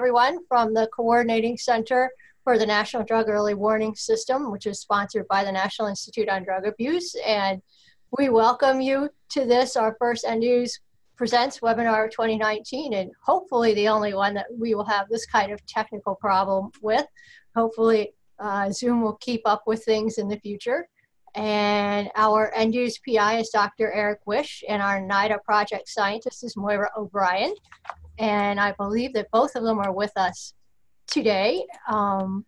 everyone from the Coordinating Center for the National Drug Early Warning System, which is sponsored by the National Institute on Drug Abuse. And we welcome you to this, our first NDUs Presents webinar of 2019, and hopefully the only one that we will have this kind of technical problem with. Hopefully Zoom will keep up with things in the future. And our NDUs PI is Dr. Eric Wish, and our NIDA project scientist is Moira O'Brien. And I believe that both of them are with us today, along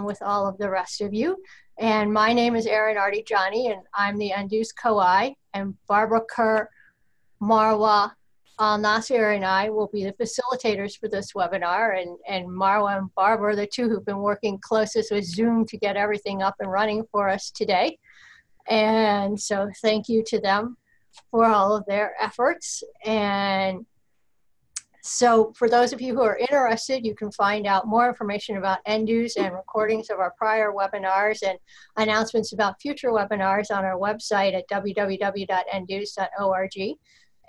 with all of the rest of you. And my name is Erin Artigiani, and I'm the NDUs COI, and Barbara Kerr, Marwa Al-Nasir, and I will be the facilitators for this webinar, and Marwa and Barbara are the two who've been working closest with Zoom to get everything up and running for us today. And so thank you to them for all of their efforts. And so for those of you who are interested, you can find out more information about NDUs and recordings of our prior webinars and announcements about future webinars on our website at www.ndus.org.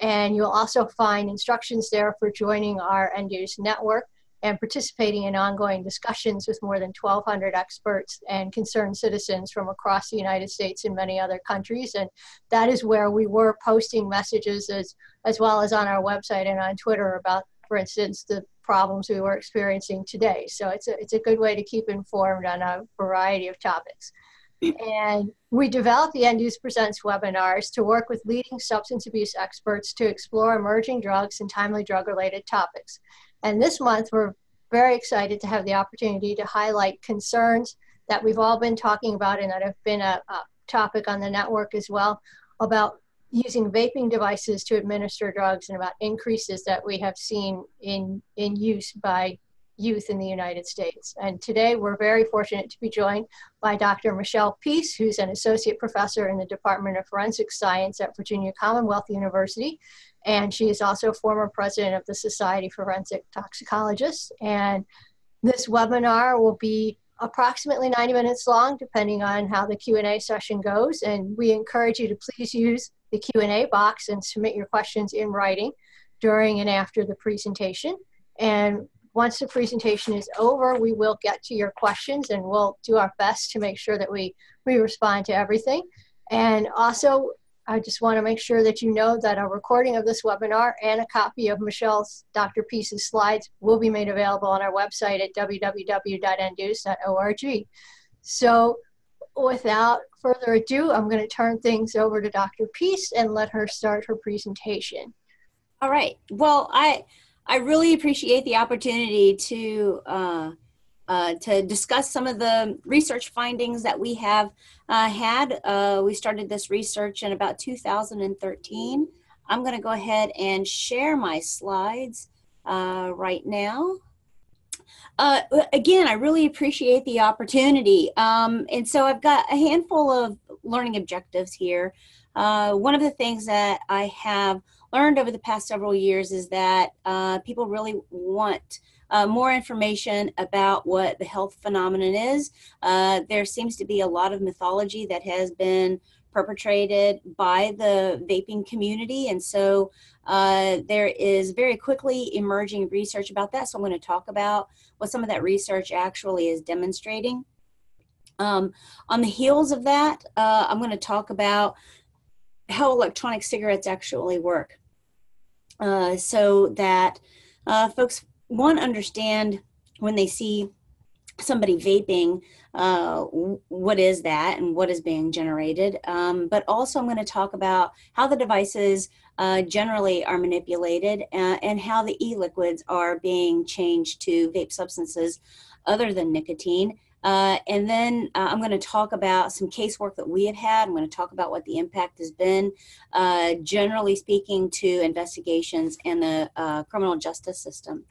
And you'll also find instructions there for joining our NDUs network and participating in ongoing discussions with more than 1,200 experts and concerned citizens from across the United States and many other countries. And that is where we were posting messages as well as on our website and on Twitter about, for instance, the problems we were experiencing today. So it's a good way to keep informed on a variety of topics. And we developed the NDUs Presents webinars to work with leading substance abuse experts to explore emerging drugs and timely drug-related topics. And this month, we're very excited to have the opportunity to highlight concerns that we've all been talking about and that have been a topic on the network as well, about using vaping devices to administer drugs and about increases that we have seen in use by youth in the United States. And today we're very fortunate to be joined by Dr. Michelle Peace, who's an associate professor in the Department of Forensic Science at Virginia Commonwealth University. And she is also former president of the Society of Forensic Toxicologists. And this webinar will be approximately 90 minutes long, depending on how the Q&A session goes. And we encourage you to please use the Q&A box and submit your questions in writing during and after the presentation. And once the presentation is over, we will get to your questions and we'll do our best to make sure that we respond to everything. And also, I just want to make sure that you know that a recording of this webinar and a copy of Dr. Peace's slides will be made available on our website at www.ndus.org. So without further ado, I'm going to turn things over to Dr. Peace and let her start her presentation. All right. Well, I really appreciate the opportunity to discuss some of the research findings that we have had. We started this research in about 2013. I'm going to go ahead and share my slides right now. Again, I really appreciate the opportunity. And so I've got a handful of learning objectives here. One of the things that I have learned over the past several years is that people really want more information about what the health phenomenon is. There seems to be a lot of mythology that has been perpetrated by the vaping community, and so there is very quickly emerging research about that. So I'm going to talk about what some of that research actually is demonstrating. On the heels of that, I'm going to talk about how electronic cigarettes actually work, so that folks, one, understand when they see somebody vaping, what is that and what is being generated. But also I'm going to talk about how the devices generally are manipulated and how the e-liquids are being changed to vape substances other than nicotine. And then I'm going to talk about some casework that we have had. I'm going to talk about what the impact has been, generally speaking, to investigations and the criminal justice system.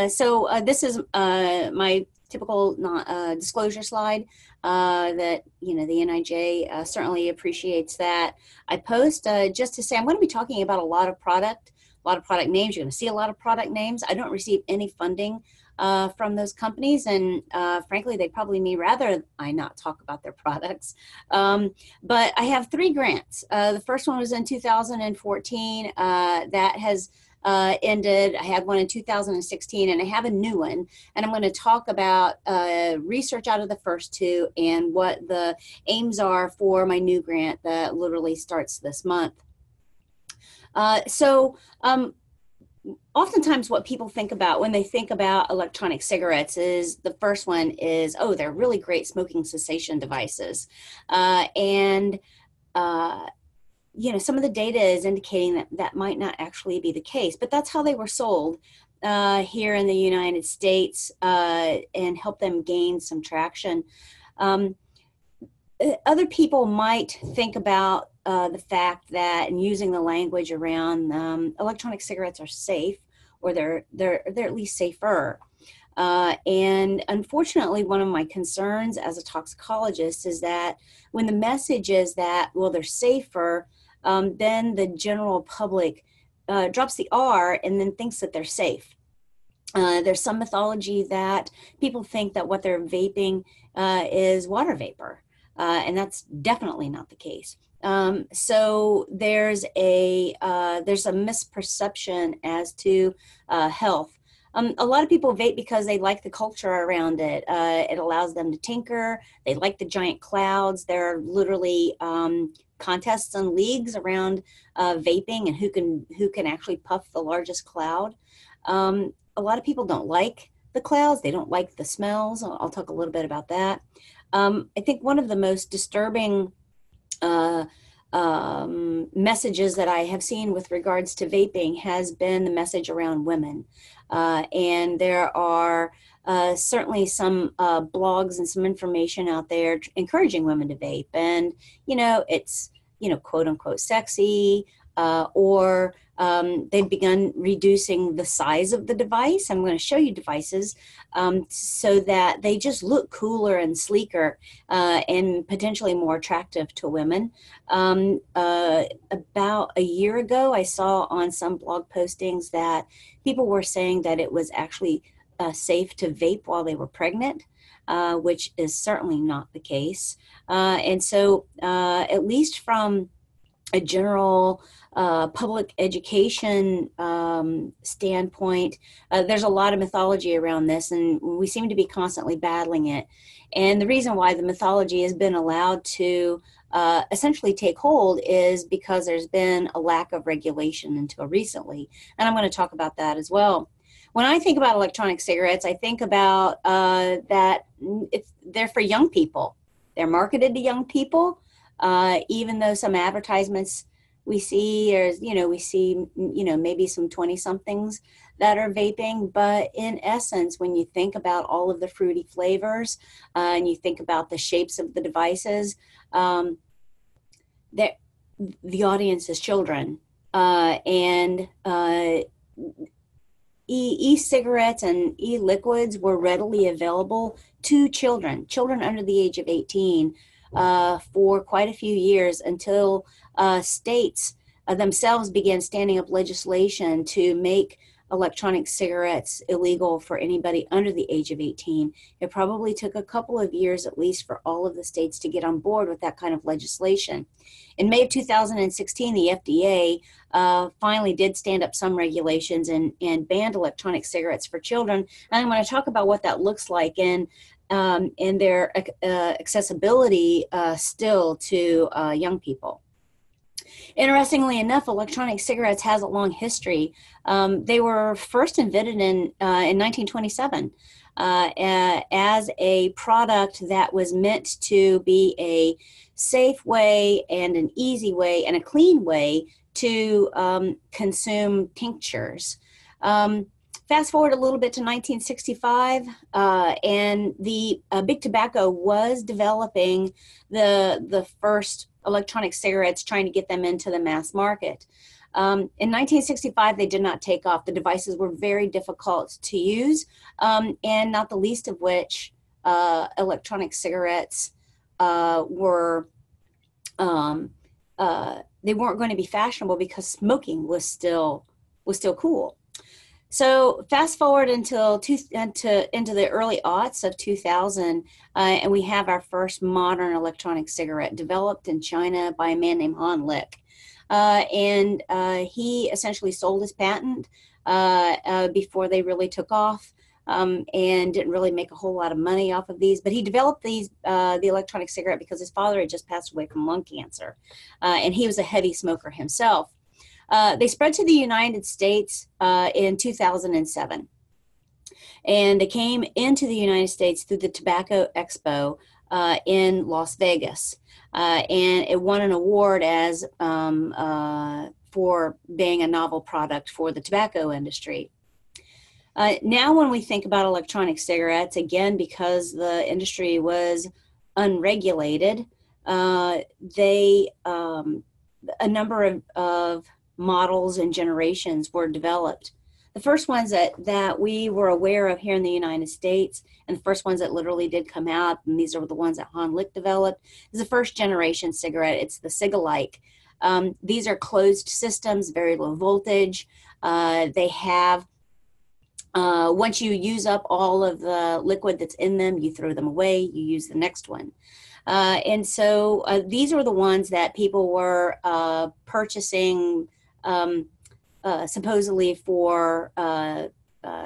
So this is my typical disclosure slide that, the NIJ certainly appreciates that I post, just to say I'm going to be talking about a lot of product names. You're going to see a lot of product names. I don't receive any funding from those companies, and frankly, they'd probably me rather I not talk about their products. But I have 3 grants. The first one was in 2014. That has ended. I had one in 2016, and I have a new one. And I'm going to talk about research out of the first two and what the aims are for my new grant that literally starts this month. Oftentimes what people think about when they think about electronic cigarettes is the first one is, oh, they're really great smoking cessation devices. You know, some of the data is indicating that that might not actually be the case, but that's how they were sold here in the United States and help them gain some traction. Other people might think about the fact that, and using the language around electronic cigarettes are safe, or they're at least safer. And unfortunately, one of my concerns as a toxicologist is that when the message is that, well, they're safer, then the general public drops the R and then thinks that they're safe. There's some mythology that people think that what they're vaping is water vapor, and that's definitely not the case. So there's a misperception as to health. A lot of people vape because they like the culture around it. It allows them to tinker. They like the giant clouds. There are literally contests and leagues around vaping and who can actually puff the largest cloud. A lot of people don't like the clouds. They don't like the smells. I'll talk a little bit about that. I think one of the most disturbing messages that I have seen with regards to vaping has been the message around women. And there are certainly some blogs and some information out there encouraging women to vape. And, you know, it's, you know, quote unquote sexy, or they've begun reducing the size of the device. I'm going to show you devices so that they just look cooler and sleeker and potentially more attractive to women. About a year ago, I saw on some blog postings that people were saying that it was actually safe to vape while they were pregnant, which is certainly not the case. And so at least from a general public education standpoint, there's a lot of mythology around this, and we seem to be constantly battling it. And the reason why the mythology has been allowed to essentially take hold is because there's been a lack of regulation until recently. And I'm going to talk about that as well. When I think about electronic cigarettes, I think about that they're for young people. They're marketed to young people. Even though some advertisements we see, or, you know, maybe some 20-somethings that are vaping, but in essence, when you think about all of the fruity flavors and you think about the shapes of the devices, the audience is children. And e-cigarettes and e-liquids were readily available to children under the age of 18. For quite a few years until states themselves began standing up legislation to make electronic cigarettes illegal for anybody under the age of 18. It probably took a couple of years at least for all of the states to get on board with that kind of legislation. In May of 2016, the FDA finally did stand up some regulations and banned electronic cigarettes for children. And I'm going to talk about what that looks like and their accessibility still to young people. Interestingly enough, electronic cigarettes has a long history. They were first invented in 1927 as a product that was meant to be a safe way and an easy way and a clean way to consume tinctures. Fast forward a little bit to 1965, and the Big Tobacco was developing the first electronic cigarettes, trying to get them into the mass market. In 1965, they did not take off. The devices were very difficult to use, and not the least of which electronic cigarettes were, they weren't going to be fashionable because smoking was still cool. So fast forward into the early aughts of 2000, and we have our first modern electronic cigarette developed in China by a man named Han Lick. and he essentially sold his patent before they really took off. And didn't really make a whole lot of money off of these, but he developed these, the electronic cigarette, because his father had just passed away from lung cancer, and he was a heavy smoker himself. They spread to the United States in 2007, and they came into the United States through the Tobacco Expo in Las Vegas, and it won an award as for being a novel product for the tobacco industry. Now, when we think about electronic cigarettes, again, because the industry was unregulated, a number of models and generations were developed. The first ones that we were aware of here in the United States, and the first ones that literally did come out, and these are the ones that Han Lick developed, is the first generation cigarette. It's the Cig-alike. These are closed systems, very low voltage. They have once you use up all of the liquid that's in them, you throw them away, you use the next one. And so these are the ones that people were purchasing supposedly for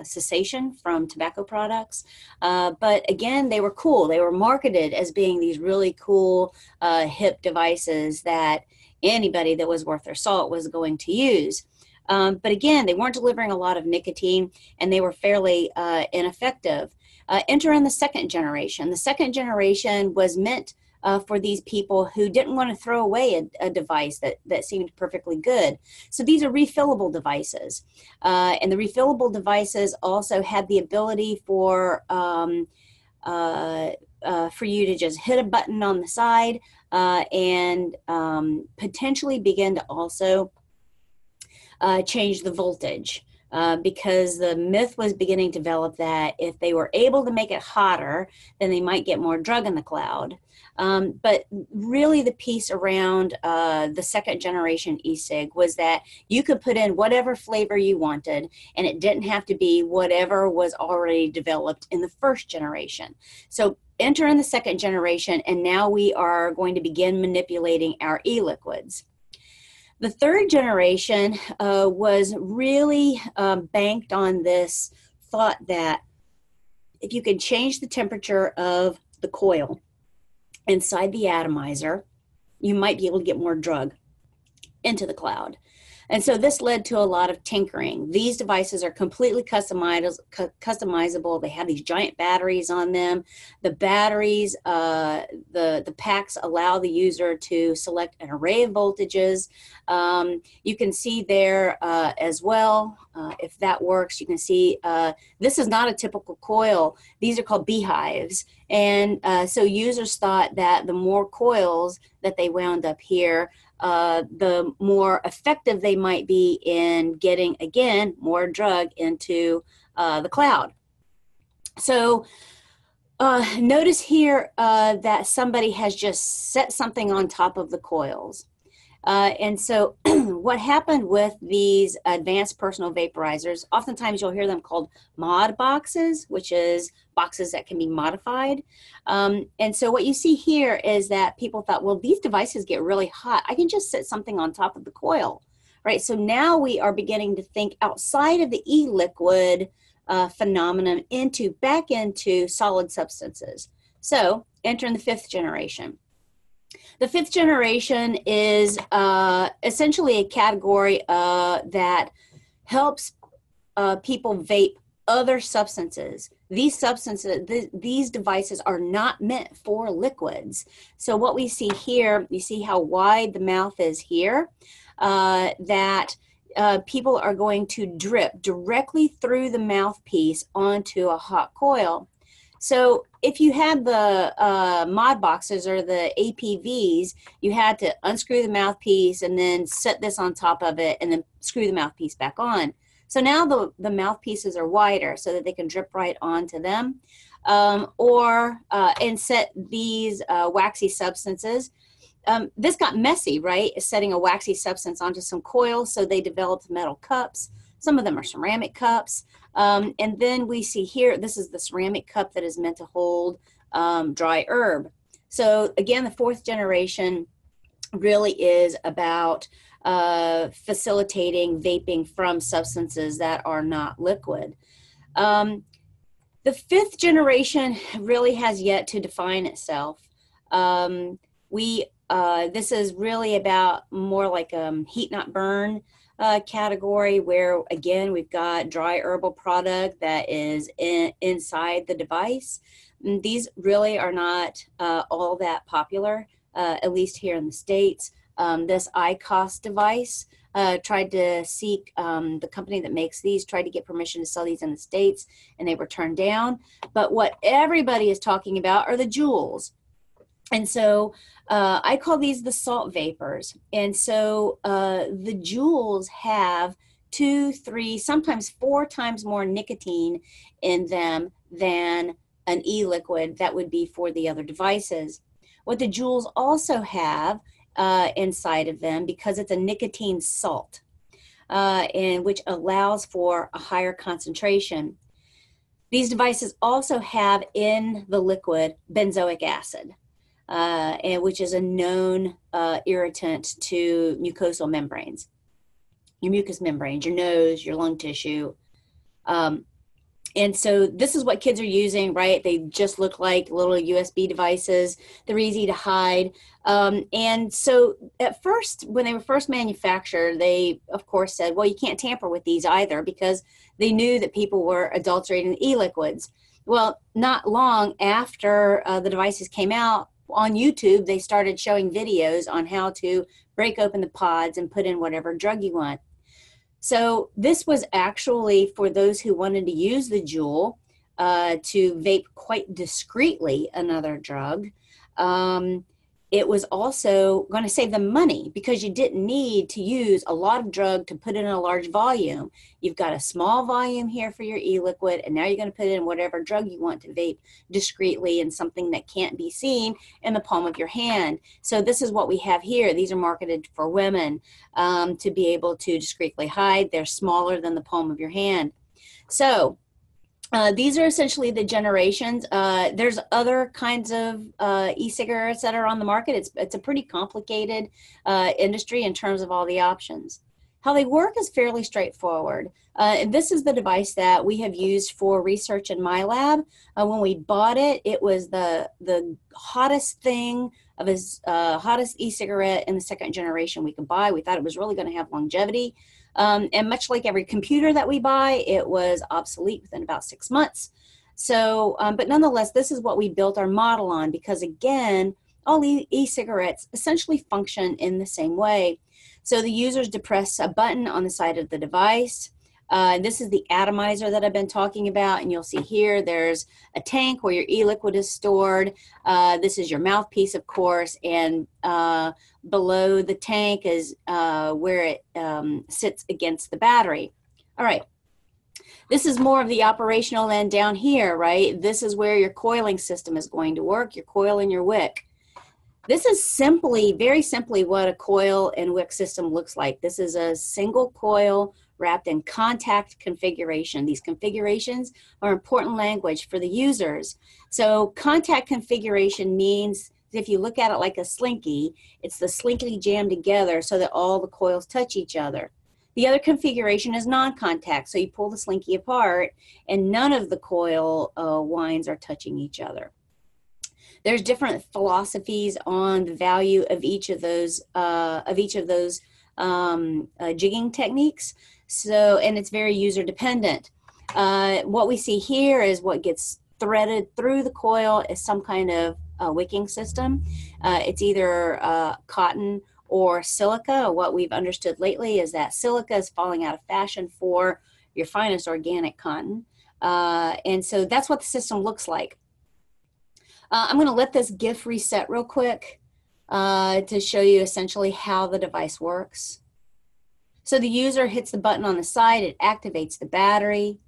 cessation from tobacco products. But again, they were cool. They were marketed as being these really cool, hip devices that anybody that was worth their salt was going to use. But again, they weren't delivering a lot of nicotine, and they were fairly ineffective. Enter in the second generation. The second generation was meant for these people who didn't want to throw away a device that seemed perfectly good. So these are refillable devices. And the refillable devices also had the ability for you to just hit a button on the side and potentially begin to also change the voltage, because the myth was beginning to develop that if they were able to make it hotter, then they might get more drug in the cloud. But really the piece around the second generation e-cig was that you could put in whatever flavor you wanted, and it didn't have to be whatever was already developed in the first generation. So enter in the second generation, and now we are going to begin manipulating our e-liquids. The third generation was really banked on this thought that if you could change the temperature of the coil inside the atomizer, you might be able to get more drug into the cloud. And so this led to a lot of tinkering. These devices are completely customizable. They have these giant batteries on them. The batteries, the packs allow the user to select an array of voltages. You can see there as well, if that works, you can see this is not a typical coil. These are called beehives. And so users thought that the more coils that they wound up here, the more effective they might be in getting, again, more drug into the cloud. So notice here that somebody has just set something on top of the coils. And so what happened with these advanced personal vaporizers, oftentimes you'll hear them called mod boxes, which is boxes that can be modified. And so what you see here is that people thought, well, these devices get really hot. I can just set something on top of the coil, right? So now we are beginning to think outside of the e-liquid phenomenon back into solid substances. So enter in the fifth generation. The fifth generation is essentially a category that helps people vape other substances. These substances, these devices are not meant for liquids. So what we see here, you see how wide the mouth is here, that people are going to drip directly through the mouthpiece onto a hot coil. So if you had the mod boxes or the APVs, you had to unscrew the mouthpiece and then set this on top of it and then screw the mouthpiece back on. So now the mouthpieces are wider so that they can drip right onto them, and set these waxy substances. This got messy, right? Setting a waxy substance onto some coils, so they developed metal cups. Some of them are ceramic cups. And then we see here, this is the ceramic cup that is meant to hold dry herb. So again, the fourth generation really is about facilitating vaping from substances that are not liquid. The fifth generation really has yet to define itself. This is really about more like heat not burn category, where again we've got dry herbal product that is inside the device. These really are not all that popular, at least here in the States. This ICOS device tried to seek, the company that makes these tried to get permission to sell these in the States, and they were turned down. But what everybody is talking about are the Juuls. And so I call these the salt vapors. And so the Juuls have 2, 3, sometimes 4 times more nicotine in them than an e-liquid that would be for the other devices. What the Juuls also have inside of them, because it's a nicotine salt, and which allows for a higher concentration. These devices also have in the liquid benzoic acid, and which is a known irritant to mucosal membranes, your mucous membranes, your nose, your lung tissue. And so this is what kids are using, right? They just look like little USB devices. They're easy to hide. And so at first, when they were first manufactured, they, of course, said, well, you can't tamper with these either, because they knew that people were adulterating e-liquids. Well, not long after the devices came out, on YouTube, they started showing videos on how to break open the pods and put in whatever drug you want. So this was actually for those who wanted to use the Juul to vape quite discreetly another drug. It was also going to save them money, because you didn't need to use a lot of drug to put in a large volume. You've got a small volume here for your e-liquid, and now you're going to put in whatever drug you want to vape discreetly in something that can't be seen in the palm of your hand. So this is what we have here. These are marketed for women to be able to discreetly hide. They're smaller than the palm of your hand. So these are essentially the generations. There's other kinds of e-cigarettes that are on the market. It's a pretty complicated industry in terms of all the options. How they work is fairly straightforward. And this is the device that we have used for research in my lab. When we bought it, it was the hottest thing of his hottest e-cigarette in the second generation we could buy. We thought it was really going to have longevity. And much like every computer that we buy, it was obsolete within about 6 months. So, but nonetheless, this is what we built our model on, because again, all e-cigarettes essentially function in the same way. So the users depress a button on the side of the device. This is the atomizer that I've been talking about, and you'll see here there's a tank where your e-liquid is stored. This is your mouthpiece, of course, and below the tank is where it sits against the battery. All right. This is more of the operational end down here, right? This is where your coiling system is going to work, your coil and your wick. This is simply, very simply, what a coil and wick system looks like. This is a single coil wrapped in contact configuration. These configurations are important language for the users. So contact configuration means, if you look at it like a slinky, it's the slinky jammed together so that all the coils touch each other. The other configuration is non-contact. So you pull the slinky apart and none of the coil winds are touching each other. There's different philosophies on the value of each of those jigging techniques. So, and it's very user dependent. What we see here is what gets threaded through the coil is some kind of wicking system. It's either cotton or silica. What we've understood lately is that silica is falling out of fashion for your finest organic cotton. And so that's what the system looks like. I'm going to let this GIF reset real quick to show you essentially how the device works. So the user hits the button on the side, it activates the battery.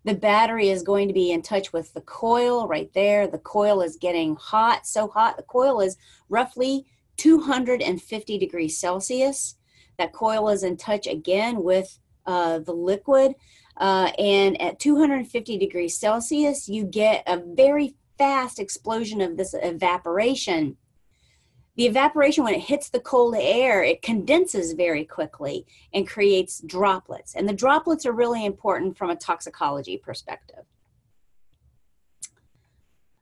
The battery is going to be in touch with the coil right there. The coil is getting hot, so hot. The coil is roughly 250 degrees Celsius. That coil is in touch again with the liquid. And at 250 degrees Celsius, you get a very fast explosion of this evaporation. The evaporation, when it hits the cold air, it condenses very quickly and creates droplets. And the droplets are really important from a toxicology perspective.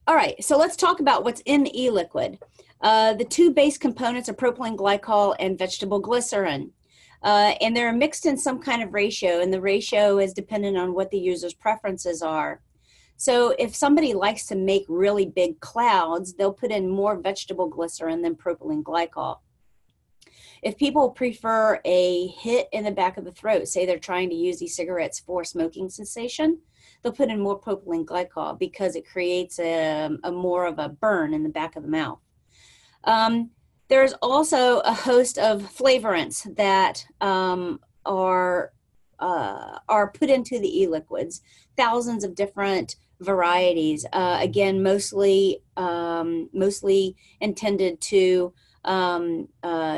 All right, so let's talk about what's in the e-liquid. The two base components are propylene glycol and vegetable glycerin. And they're mixed in some kind of ratio, and the ratio is dependent on what the user's preferences are. So if somebody likes to make really big clouds, they'll put in more vegetable glycerin than propylene glycol. If people prefer a hit in the back of the throat, say they're trying to use these cigarettes for smoking cessation, they'll put in more propylene glycol because it creates a more of a burn in the back of the mouth. There's also a host of flavorants that are put into the e-liquids, thousands of different varieties, again, mostly intended to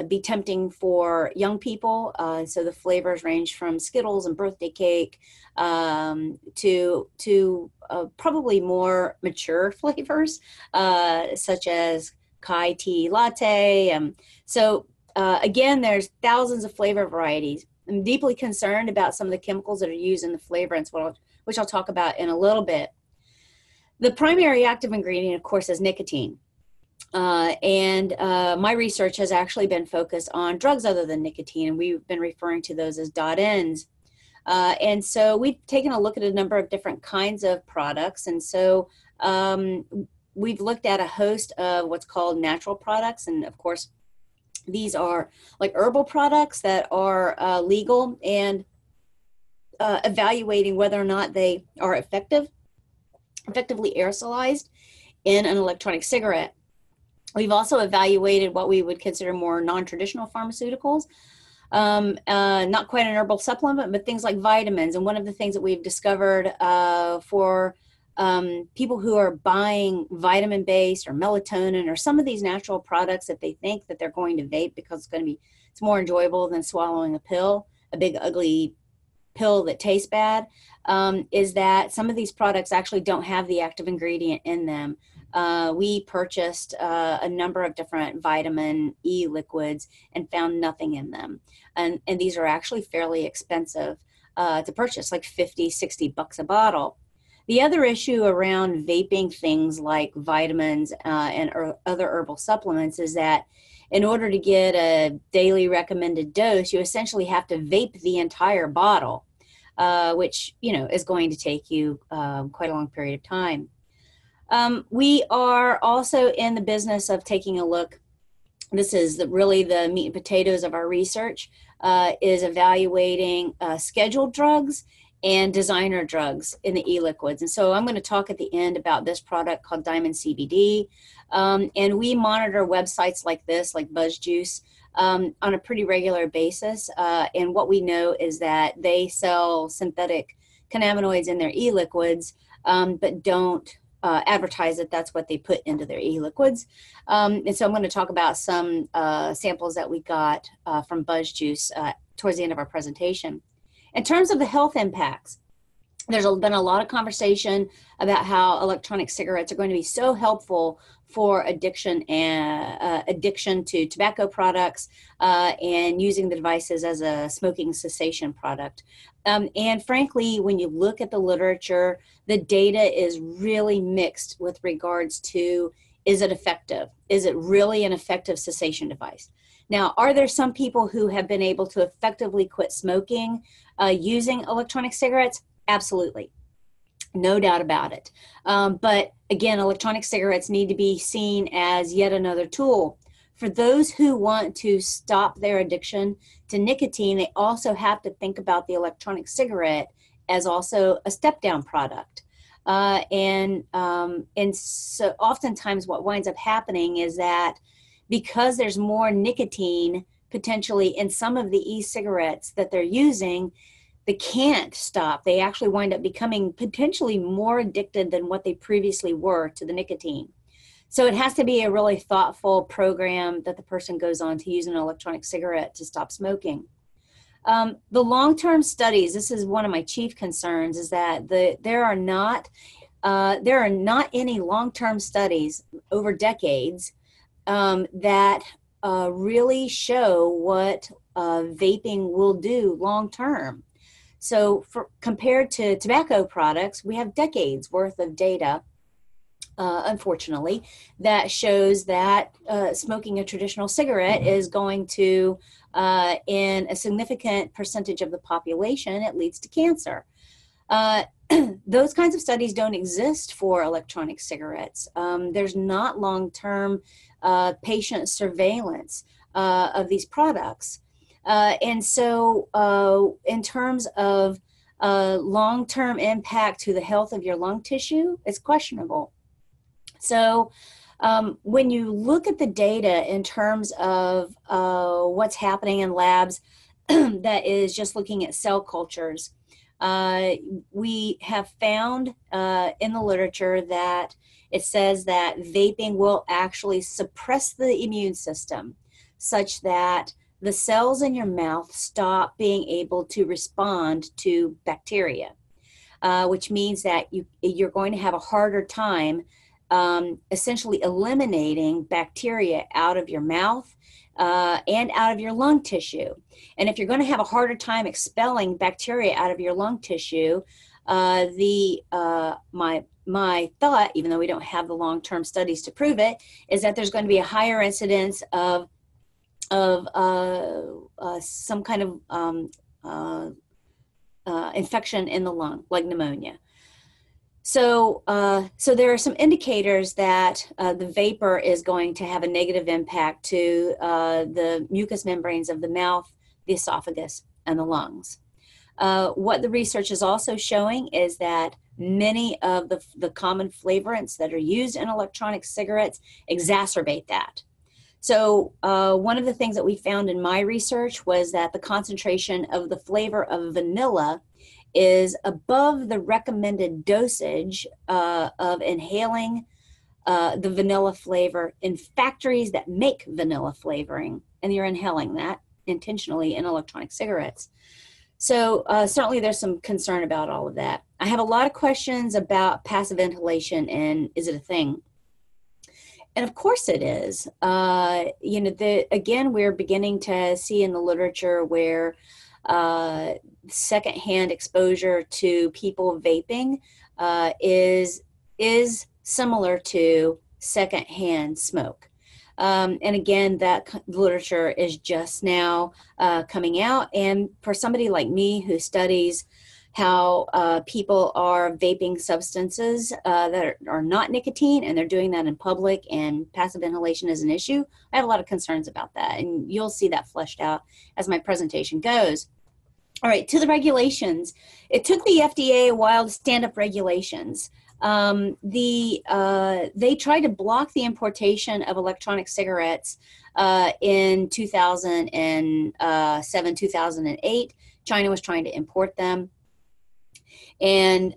be tempting for young people. So the flavors range from Skittles and birthday cake to probably more mature flavors, such as Kai tea latte. Again, there's thousands of flavor varieties. I'm deeply concerned about some of the chemicals that are used in the flavorants, which I'll talk about in a little bit. The primary active ingredient, of course, is nicotine. My research has actually been focused on drugs other than nicotine, and we've been referring to those as DOT-Ns. And so we've taken a look at a number of different kinds of products. And so we've looked at a host of what's called natural products. And of course, these are like herbal products that are legal, and evaluating whether or not they are effectively aerosolized in an electronic cigarette. We've also evaluated what we would consider more non-traditional pharmaceuticals, not quite an herbal supplement, but things like vitamins. And one of the things that we've discovered for people who are buying vitamin-based or melatonin or some of these natural products that they think that they're going to vape because it's more enjoyable than swallowing a pill, a big ugly pill that tastes bad, is that some of these products actually don't have the active ingredient in them. We purchased a number of different vitamin E liquids and found nothing in them. And these are actually fairly expensive to purchase, like $50, $60 a bottle. The other issue around vaping things like vitamins and other herbal supplements is that in order to get a daily recommended dose, you essentially have to vape the entire bottle, which is going to take you quite a long period of time. We are also in the business of taking a look. This is really the meat and potatoes of our research, is evaluating scheduled drugs and designer drugs in the e-liquids. And so I'm going to talk at the end about this product called Diamond CBD. And we monitor websites like this, like BuzzJuice, on a pretty regular basis. And what we know is that they sell synthetic cannabinoids in their e-liquids, but don't advertise that that's what they put into their e-liquids. And so I'm going to talk about some samples that we got from BuzzJuice towards the end of our presentation. In terms of the health impacts, there's been a lot of conversation about how electronic cigarettes are going to be so helpful for addiction to tobacco products and using the devices as a smoking cessation product. And frankly, when you look at the literature, the data is really mixed with regards to, is it effective? Is it really an effective cessation device? Now, are there some people who have been able to effectively quit smoking using electronic cigarettes? Absolutely. No doubt about it. But again, electronic cigarettes need to be seen as yet another tool. For those who want to stop their addiction to nicotine, they also have to think about the electronic cigarette as also a step-down product. And so oftentimes what winds up happening is that because there's more nicotine potentially in some of the e-cigarettes that they're using, they can't stop. They actually wind up becoming potentially more addicted than what they previously were to the nicotine. So it has to be a really thoughtful program that the person goes on to use an electronic cigarette to stop smoking. The long-term studies, this is one of my chief concerns, is that there are not any long-term studies over decades that really show what vaping will do long term. So compared to tobacco products, we have decades worth of data, unfortunately, that shows that smoking a traditional cigarette is going to, in a significant percentage of the population, it leads to cancer. Those kinds of studies don't exist for electronic cigarettes. There's not long-term patient surveillance of these products. And so in terms of long-term impact to the health of your lung tissue, it's questionable. So when you look at the data in terms of what's happening in labs that is just looking at cell cultures, we have found in the literature that it says that vaping will actually suppress the immune system such that the cells in your mouth stop being able to respond to bacteria, which means that you're going to have a harder time essentially eliminating bacteria out of your mouth and out of your lung tissue. And if you're going to have a harder time expelling bacteria out of your lung tissue, my thought, even though we don't have the long-term studies to prove it, is that there's going to be a higher incidence of some kind of infection in the lung, like pneumonia. So there are some indicators that the vapor is going to have a negative impact to the mucous membranes of the mouth, the esophagus, and the lungs. What the research is also showing is that many of the common flavorants that are used in electronic cigarettes exacerbate that. So one of the things that we found in my research was that the concentration of the flavor of vanilla is above the recommended dosage of inhaling the vanilla flavor in factories that make vanilla flavoring, and you're inhaling that intentionally in electronic cigarettes. So certainly there's some concern about all of that. I have a lot of questions about passive inhalation and is it a thing? And of course it is. Again, we're beginning to see in the literature where secondhand exposure to people vaping is similar to secondhand smoke. And again, that literature is just now coming out. And for somebody like me who studies how people are vaping substances that are not nicotine, and they're doing that in public, and passive inhalation is an issue, I have a lot of concerns about that. And you'll see that fleshed out as my presentation goes. All right, to the regulations. It took the FDA a while to stand up regulations. They tried to block the importation of electronic cigarettes in 2007, 2008. China was trying to import them. And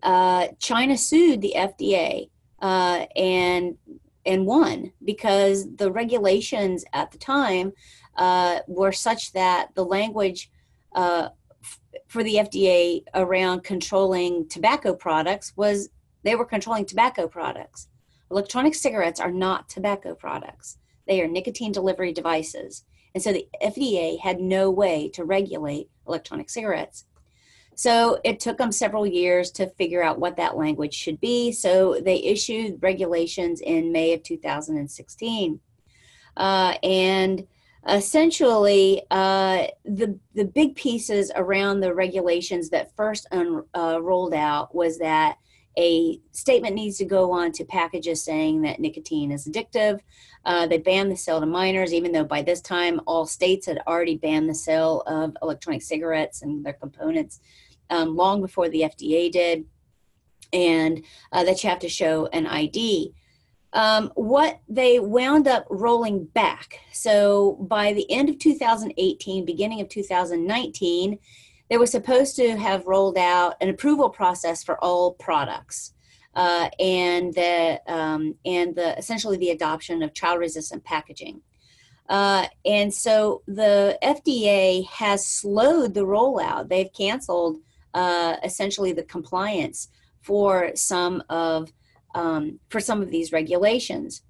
China sued the FDA and won, because the regulations at the time were such that the language for the FDA around controlling tobacco products was they were controlling tobacco products. Electronic cigarettes are not tobacco products. They are nicotine delivery devices. And so the FDA had no way to regulate electronic cigarettes. So it took them several years to figure out what that language should be. So they issued regulations in May of 2016. And essentially, the big pieces around the regulations that first rolled out was that a statement needs to go on to packages saying that nicotine is addictive. They banned the sale to minors, even though by this time all states had already banned the sale of electronic cigarettes and their components long before the FDA did, and that you have to show an ID. What they wound up rolling back. So by the end of 2018, beginning of 2019, they were supposed to have rolled out an approval process for all products, and essentially the adoption of child-resistant packaging. And so the FDA has slowed the rollout. They've canceled essentially the compliance for some of these regulations.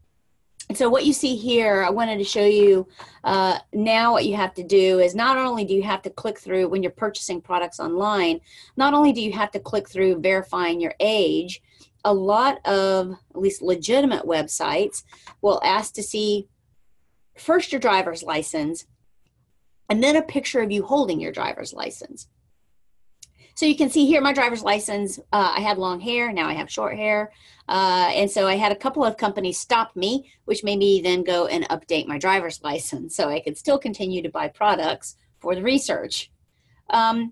And so what you see here, I wanted to show you now what you have to do is not only do you have to click through when you're purchasing products online, not only do you have to click through verifying your age, a lot of at least legitimate websites will ask to see first your driver's license and then a picture of you holding your driver's license. So you can see here my driver's license, I had long hair, now I have short hair. And so I had a couple of companies stop me, which made me then go and update my driver's license so I could still continue to buy products for the research. The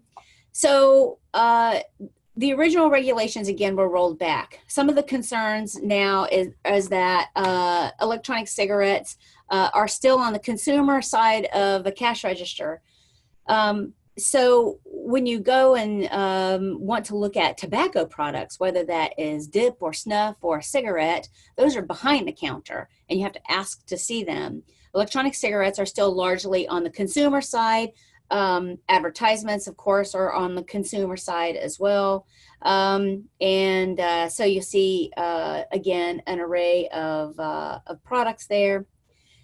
original regulations, again, were rolled back. Some of the concerns now is that electronic cigarettes are still on the consumer side of the cash register. So when you go and want to look at tobacco products, whether that is dip or snuff or a cigarette, those are behind the counter and you have to ask to see them. Electronic cigarettes are still largely on the consumer side. Advertisements, of course, are on the consumer side as well. So you see, again, an array of products there.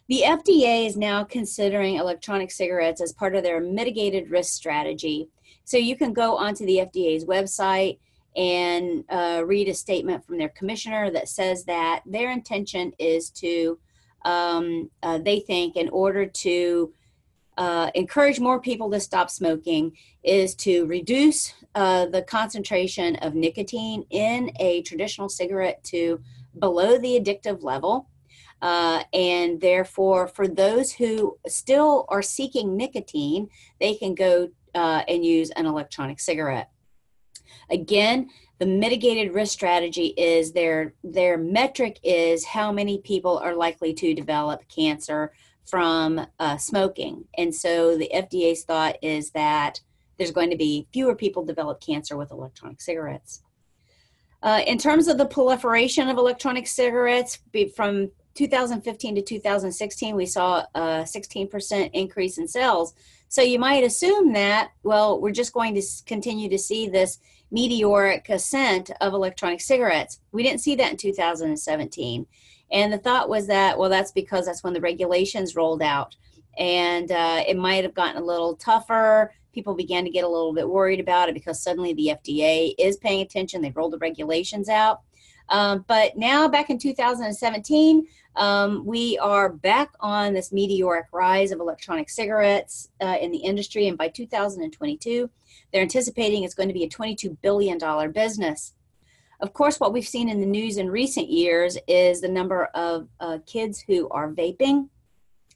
The FDA is now considering electronic cigarettes as part of their mitigated risk strategy. So you can go onto the FDA's website and read a statement from their commissioner that says that their intention is to, they think, in order to encourage more people to stop smoking, is to reduce the concentration of nicotine in a traditional cigarette to below the addictive level. And therefore, for those who still are seeking nicotine, they can go and use an electronic cigarette. Again, the mitigated risk strategy is their metric is how many people are likely to develop cancer from smoking. And so the FDA's thought is that there's going to be fewer people develop cancer with electronic cigarettes. In terms of the proliferation of electronic cigarettes, from 2015 to 2016, we saw a 16% increase in sales. So you might assume that, well, we're just going to continue to see this meteoric ascent of electronic cigarettes. We didn't see that in 2017. And the thought was that, well, that's because that's when the regulations rolled out. And it might have gotten a little tougher. People began to get a little bit worried about it because suddenly the FDA is paying attention. They've rolled the regulations out. But now, back in 2017, we are back on this meteoric rise of electronic cigarettes in the industry. And by 2022, they're anticipating it's going to be a $22 billion business. Of course, what we've seen in the news in recent years is the number of kids who are vaping.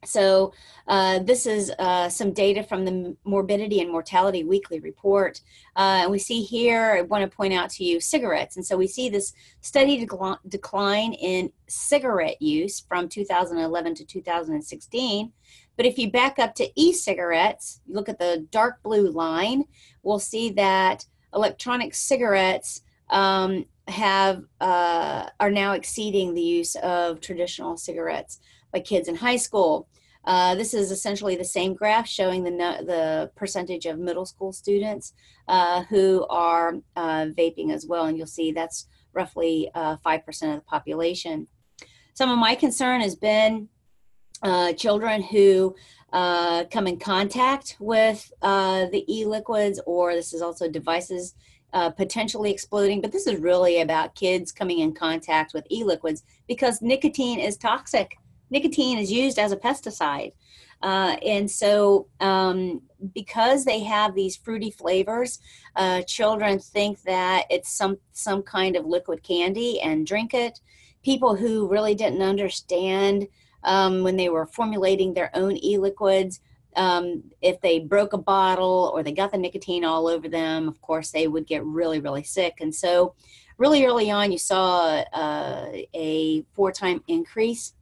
So this is some data from the Morbidity and Mortality Weekly Report. And we see here, I want to point out to you, cigarettes. And so we see this steady decline in cigarette use from 2011 to 2016. But if you back up to e-cigarettes, you look at the dark blue line, we'll see that electronic cigarettes are now exceeding the use of traditional cigarettes by kids in high school. This is essentially the same graph showing the percentage of middle school students who are vaping as well. And you'll see that's roughly 5% of the population. Some of my concern has been children who come in contact with the e-liquids, or this is also devices potentially exploding, but this is really about kids coming in contact with e-liquids because nicotine is toxic. Nicotine is used as a pesticide. And so because they have these fruity flavors, children think that it's some kind of liquid candy and drink it. People who really didn't understand when they were formulating their own e-liquids, if they broke a bottle or they got the nicotine all over them, of course, they would get really, really sick. And so really early on, you saw a 4-time increase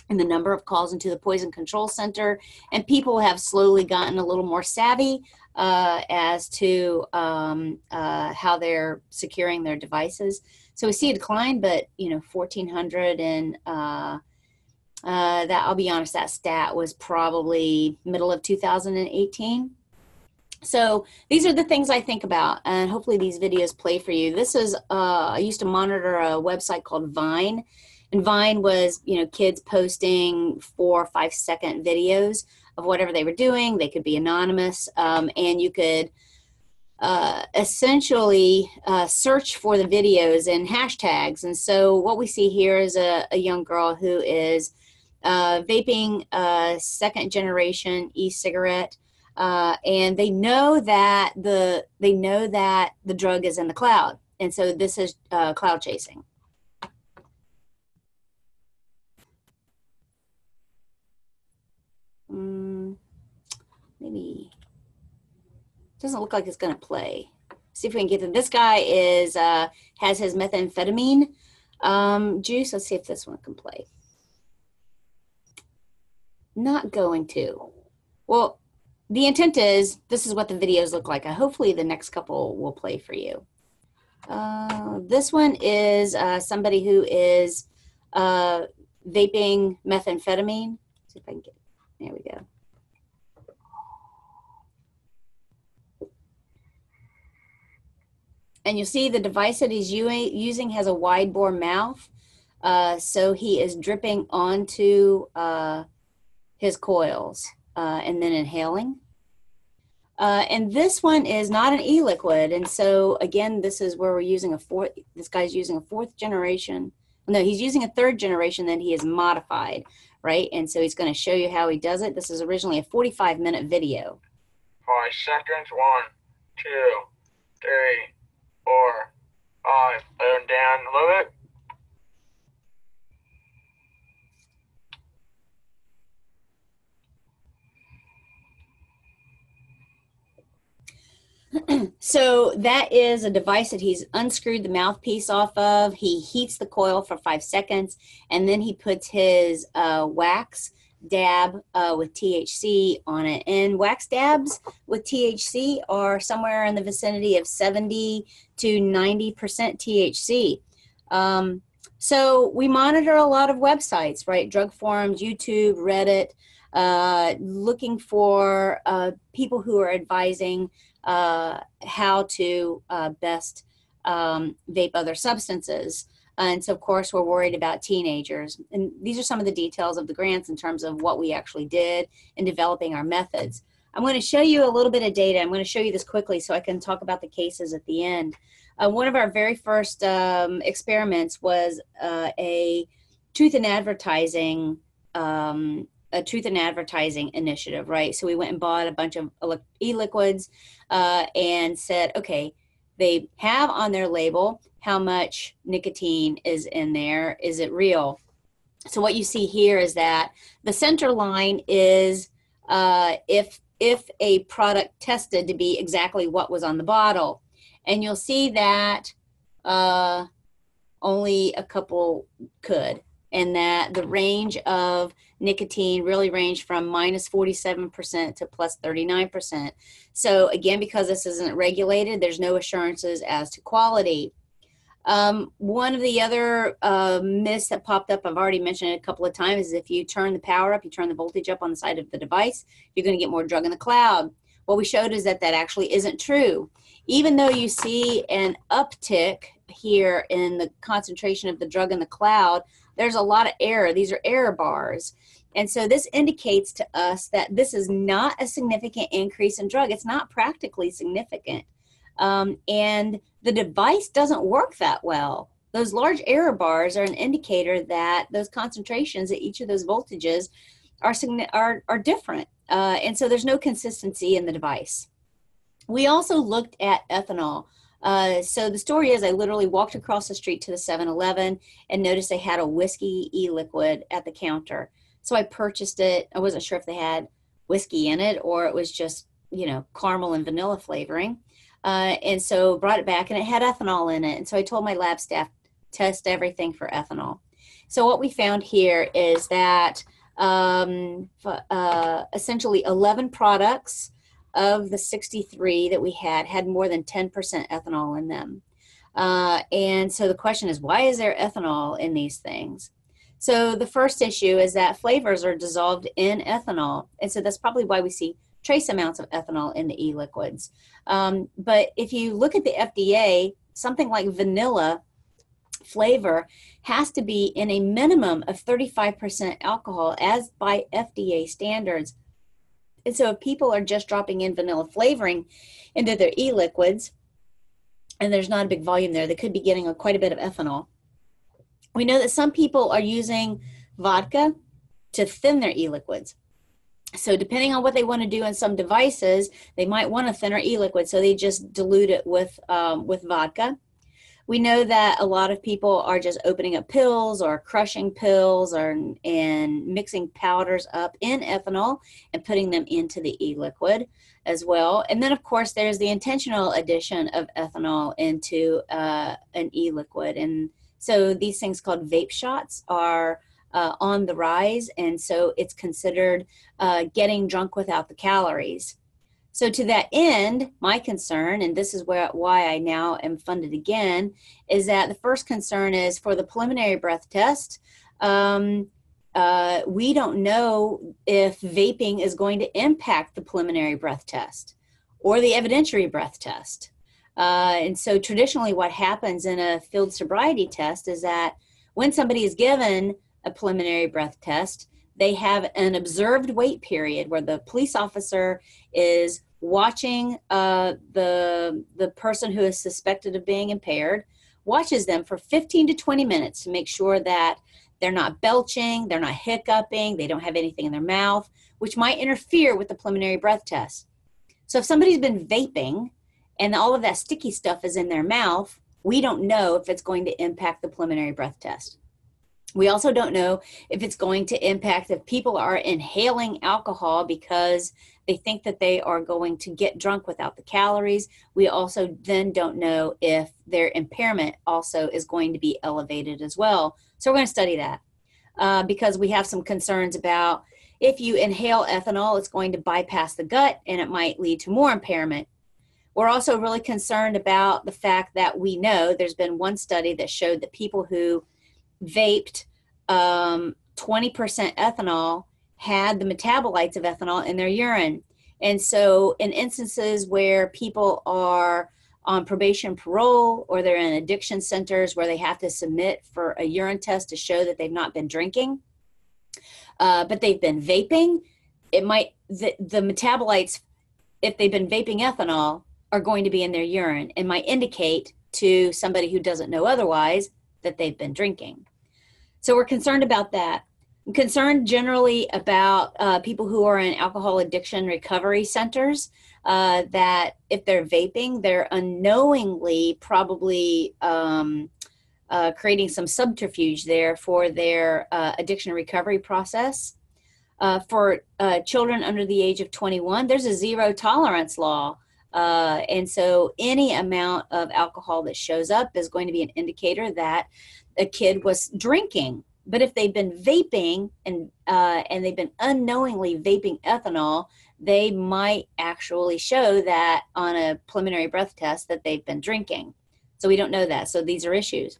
in the number of calls into the Poison Control Center, and people have slowly gotten a little more savvy as to how they're securing their devices. So we see a decline, but 1,400, and that, I'll be honest, that stat was probably middle of 2018. So these are the things I think about, and hopefully these videos play for you. This is, I used to monitor a website called Vine, And Vine was, you know, kids posting 4 or 5 second videos of whatever they were doing. They could be anonymous, and you could essentially search for the videos and hashtags. And so what we see here is a young girl who is vaping a second generation e-cigarette, and they know that the drug is in the cloud, and so this is cloud chasing. Maybe doesn't look like it's going to play. See if we can get them. This guy is has his methamphetamine juice. Let's see if this one can play. Not going to. Well, the intent is this is what the videos look like. Hopefully the next couple will play for you. This one is somebody who is vaping methamphetamine. See if I can get it. There we go. And you'll see the device that he's using has a wide bore mouth. So he is dripping onto his coils and then inhaling. And this one is not an e-liquid. And so again, this is where we're using this guy's using a 4th generation. No, he's using a 3rd generation that he has modified, right? And so he's going to show you how he does it. This is originally a 45-minute video. 5 seconds, 1, 2, 3, 4, 5, and down a little bit. So that is a device that he's unscrewed the mouthpiece off of. He heats the coil for 5 seconds, and then he puts his wax dab with THC on it. And wax dabs with THC are somewhere in the vicinity of 70 to 90% THC. So we monitor a lot of websites, right? Drug forums, YouTube, Reddit, looking for people who are advising how to best vape other substances. And so, of course, we're worried about teenagers. And these are some of the details of the grants in terms of what we actually did in developing our methods. I'm going to show you a little bit of data. I'm going to show you this quickly so I can talk about the cases at the end. One of our very first experiments was a truth in advertising initiative, right? So we went and bought a bunch of e-liquids and said, okay, they have on their label how much nicotine is in there. Is it real? So what you see here is that the center line is if a product tested to be exactly what was on the bottle. And you'll see that only a couple could, and that the range of nicotine really ranged from minus 47% to plus 39%. So again, because this isn't regulated, there's no assurances as to quality. One of the other myths that popped up, I've already mentioned it a couple of times, is if you turn the power up, you turn the voltage up on the side of the device, you're going to get more drug in the cloud. What we showed is that that actually isn't true. Even though you see an uptick here in the concentration of the drug in the cloud, there's a lot of error. These are error bars. And so this indicates to us that this is not a significant increase in drug. It's not practically significant. And the device doesn't work that well. Those large error bars are an indicator that those concentrations at each of those voltages are different. And so there's no consistency in the device. We also looked at ethanol. So the story is I literally walked across the street to the 7-Eleven and noticed they had a whiskey e-liquid at the counter. So I purchased it. I wasn't sure if they had whiskey in it or it was just, you know, caramel and vanilla flavoring. And so brought it back and it had ethanol in it. And so I told my lab staff, test everything for ethanol. So what we found here is that essentially 11 products of the 63 that we had more than 10% ethanol in them. And so the question is, why is there ethanol in these things? So the first issue is that flavors are dissolved in ethanol. And so that's probably why we see trace amounts of ethanol in the e-liquids. But if you look at the FDA, something like vanilla flavor has to be in a minimum of 35% alcohol as by FDA standards. And so if people are just dropping in vanilla flavoring into their e-liquids, and there's not a big volume there, they could be getting quite a bit of ethanol. We know that some people are using vodka to thin their e-liquids. So depending on what they want to do in some devices, they might want a thinner e-liquid, so they just dilute it with vodka. We know that a lot of people are just opening up pills or crushing pills and mixing powders up in ethanol and putting them into the e-liquid as well. And then, of course, there's the intentional addition of ethanol into an e-liquid. And so these things called vape shots are on the rise, and so it's considered getting drunk without the calories. So to that end, my concern, and this is why I now am funded again, is that the first concern is for the preliminary breath test. We don't know if vaping is going to impact the preliminary breath test or the evidentiary breath test. And so traditionally what happens in a field sobriety test is that when somebody is given a preliminary breath test, they have an observed wait period where the police officer is watching the person who is suspected of being impaired, watches them for 15 to 20 minutes to make sure that they're not belching, they're not hiccuping, they don't have anything in their mouth, which might interfere with the preliminary breath test. So if somebody's been vaping and all of that sticky stuff is in their mouth, we don't know if it's going to impact the preliminary breath test. We also don't know if it's going to impact if people are inhaling alcohol because they think that they are going to get drunk without the calories. We also then don't know if their impairment also is going to be elevated as well. So we're going to study that because we have some concerns about if you inhale ethanol, it's going to bypass the gut and it might lead to more impairment. We're also really concerned about the fact that we know there's been one study that showed that people who vaped 20% ethanol had the metabolites of ethanol in their urine. And so in instances where people are on probation parole or they're in addiction centers where they have to submit for a urine test to show that they've not been drinking, but they've been vaping, it might, the metabolites, if they've been vaping ethanol, are going to be in their urine and might indicate to somebody who doesn't know otherwise that they've been drinking. So we're concerned about that. I'm concerned generally about people who are in alcohol addiction recovery centers, that if they're vaping, they're unknowingly probably creating some subterfuge there for their addiction recovery process. For children under the age of 21, there's a zero tolerance law. And so any amount of alcohol that shows up is going to be an indicator that a kid was drinking. But if they've been vaping and they've been unknowingly vaping ethanol, they might actually show that on a preliminary breath test that they've been drinking. So we don't know that. So these are issues.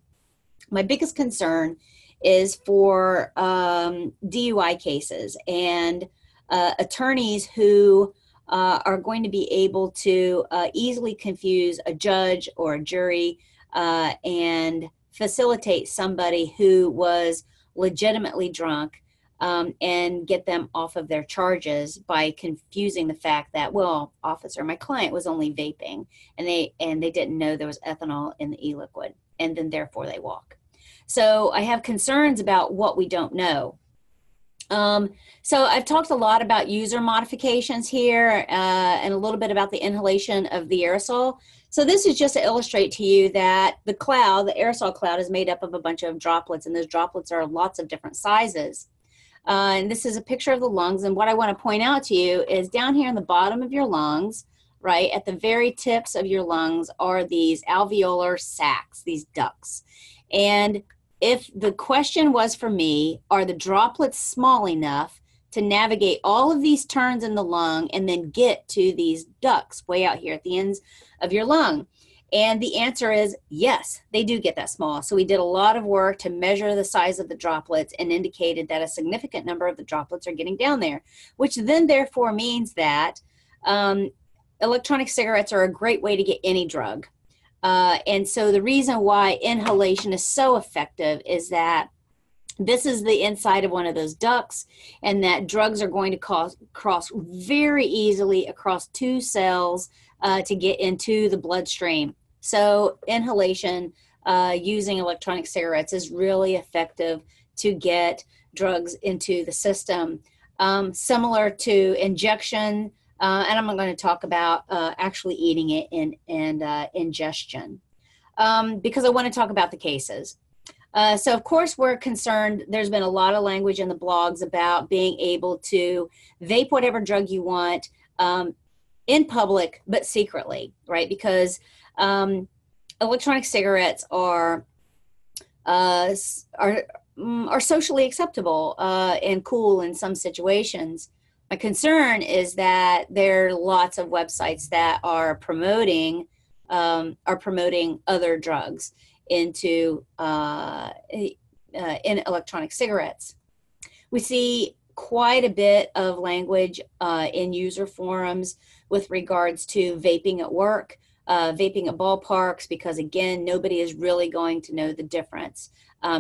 My biggest concern is for DUI cases and attorneys who are going to be able to easily confuse a judge or a jury and facilitate somebody who was legitimately drunk and get them off of their charges by confusing the fact that, well, officer, my client was only vaping and they didn't know there was ethanol in the e-liquid, and then therefore they walk. So I have concerns about what we don't know. So I've talked a lot about user modifications here and a little bit about the inhalation of the aerosol. So this is just to illustrate to you that the cloud, the aerosol cloud, is made up of a bunch of droplets, and those droplets are lots of different sizes. And this is a picture of the lungs, and what I want to point out to you is down here in the bottom of your lungs, right, at the very tips of your lungs are these alveolar sacs, these ducts. And if the question was for me, are the droplets small enough to navigate all of these turns in the lung and then get to these ducts way out here at the ends of your lung? And the answer is yes, they do get that small. So we did a lot of work to measure the size of the droplets and indicated that a significant number of the droplets are getting down there, which then therefore means that electronic cigarettes are a great way to get any drug. And so the reason why inhalation is so effective is that this is the inside of one of those ducts, and that drugs are going to cross very easily across two cells to get into the bloodstream. So inhalation using electronic cigarettes is really effective to get drugs into the system. Similar to injection, and I'm going to talk about actually eating it and ingestion, because I want to talk about the cases. So of course we're concerned, there's been a lot of language in the blogs about being able to vape whatever drug you want in public, but secretly, right? Because electronic cigarettes are socially acceptable and cool in some situations. My concern is that there are lots of websites that are promoting other drugs into in electronic cigarettes. We see quite a bit of language in user forums with regards to vaping at work, vaping at ballparks, because again, nobody is really going to know the difference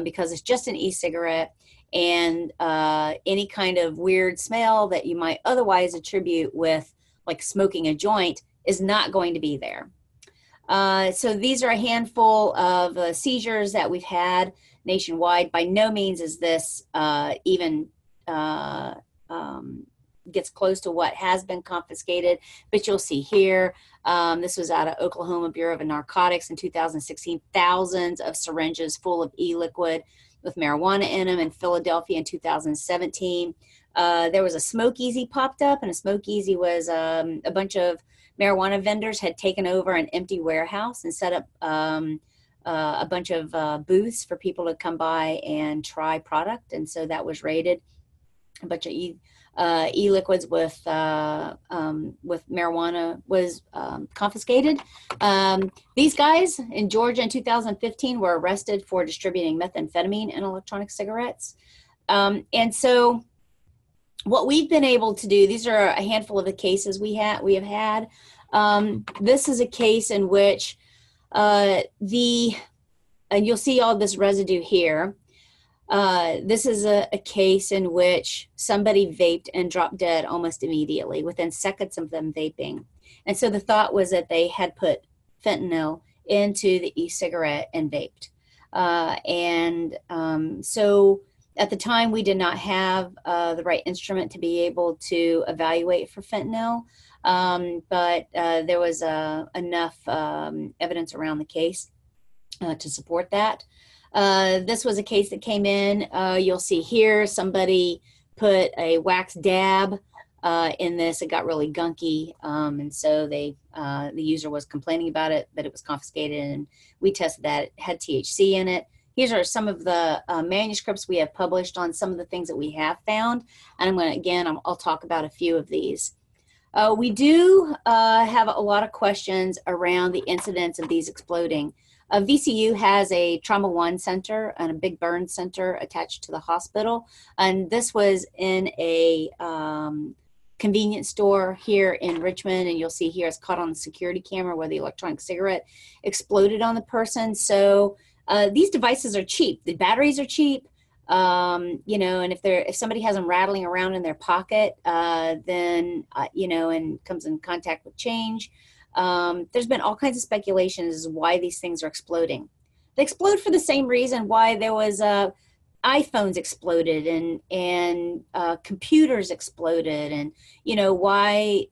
because it's just an e-cigarette, and any kind of weird smell that you might otherwise attribute with like smoking a joint is not going to be there. So these are a handful of seizures that we've had nationwide. By no means is this even gets close to what has been confiscated, but you'll see here, this was out of Oklahoma Bureau of Narcotics in 2016, thousands of syringes full of e-liquid with marijuana in them. In Philadelphia in 2017, there was a Smoke Easy popped up, and a Smoke Easy was a bunch of marijuana vendors had taken over an empty warehouse and set up a bunch of booths for people to come by and try product. And so that was raided. A bunch of e-liquids with marijuana was confiscated. These guys in Georgia in 2015 were arrested for distributing methamphetamine in electronic cigarettes. And so what we've been able to do, these are a handful of the cases we have had. This is a case in which and you'll see all this residue here. This is a case in which somebody vaped and dropped dead almost immediately within seconds of them vaping. And so the thought was that they had put fentanyl into the e-cigarette and vaped. So at the time, we did not have the right instrument to be able to evaluate for fentanyl, but there was enough evidence around the case to support that. This was a case that came in. You'll see here somebody put a wax dab in this. It got really gunky, and so the user was complaining about it, but it was confiscated, and we tested that. It had THC in it. Here are some of the manuscripts we have published on some of the things that we have found. And I'm going to, again, I'll talk about a few of these. We do have a lot of questions around the incidence of these exploding. VCU has a Trauma 1 center and a big burn center attached to the hospital. And this was in a convenience store here in Richmond. And you'll see here it's caught on the security camera where the electronic cigarette exploded on the person. So these devices are cheap. The batteries are cheap, and if somebody has them rattling around in their pocket, then and comes in contact with change, there's been all kinds of speculations as to why these things are exploding. They explode for the same reason why there was iPhones exploded and computers exploded, and why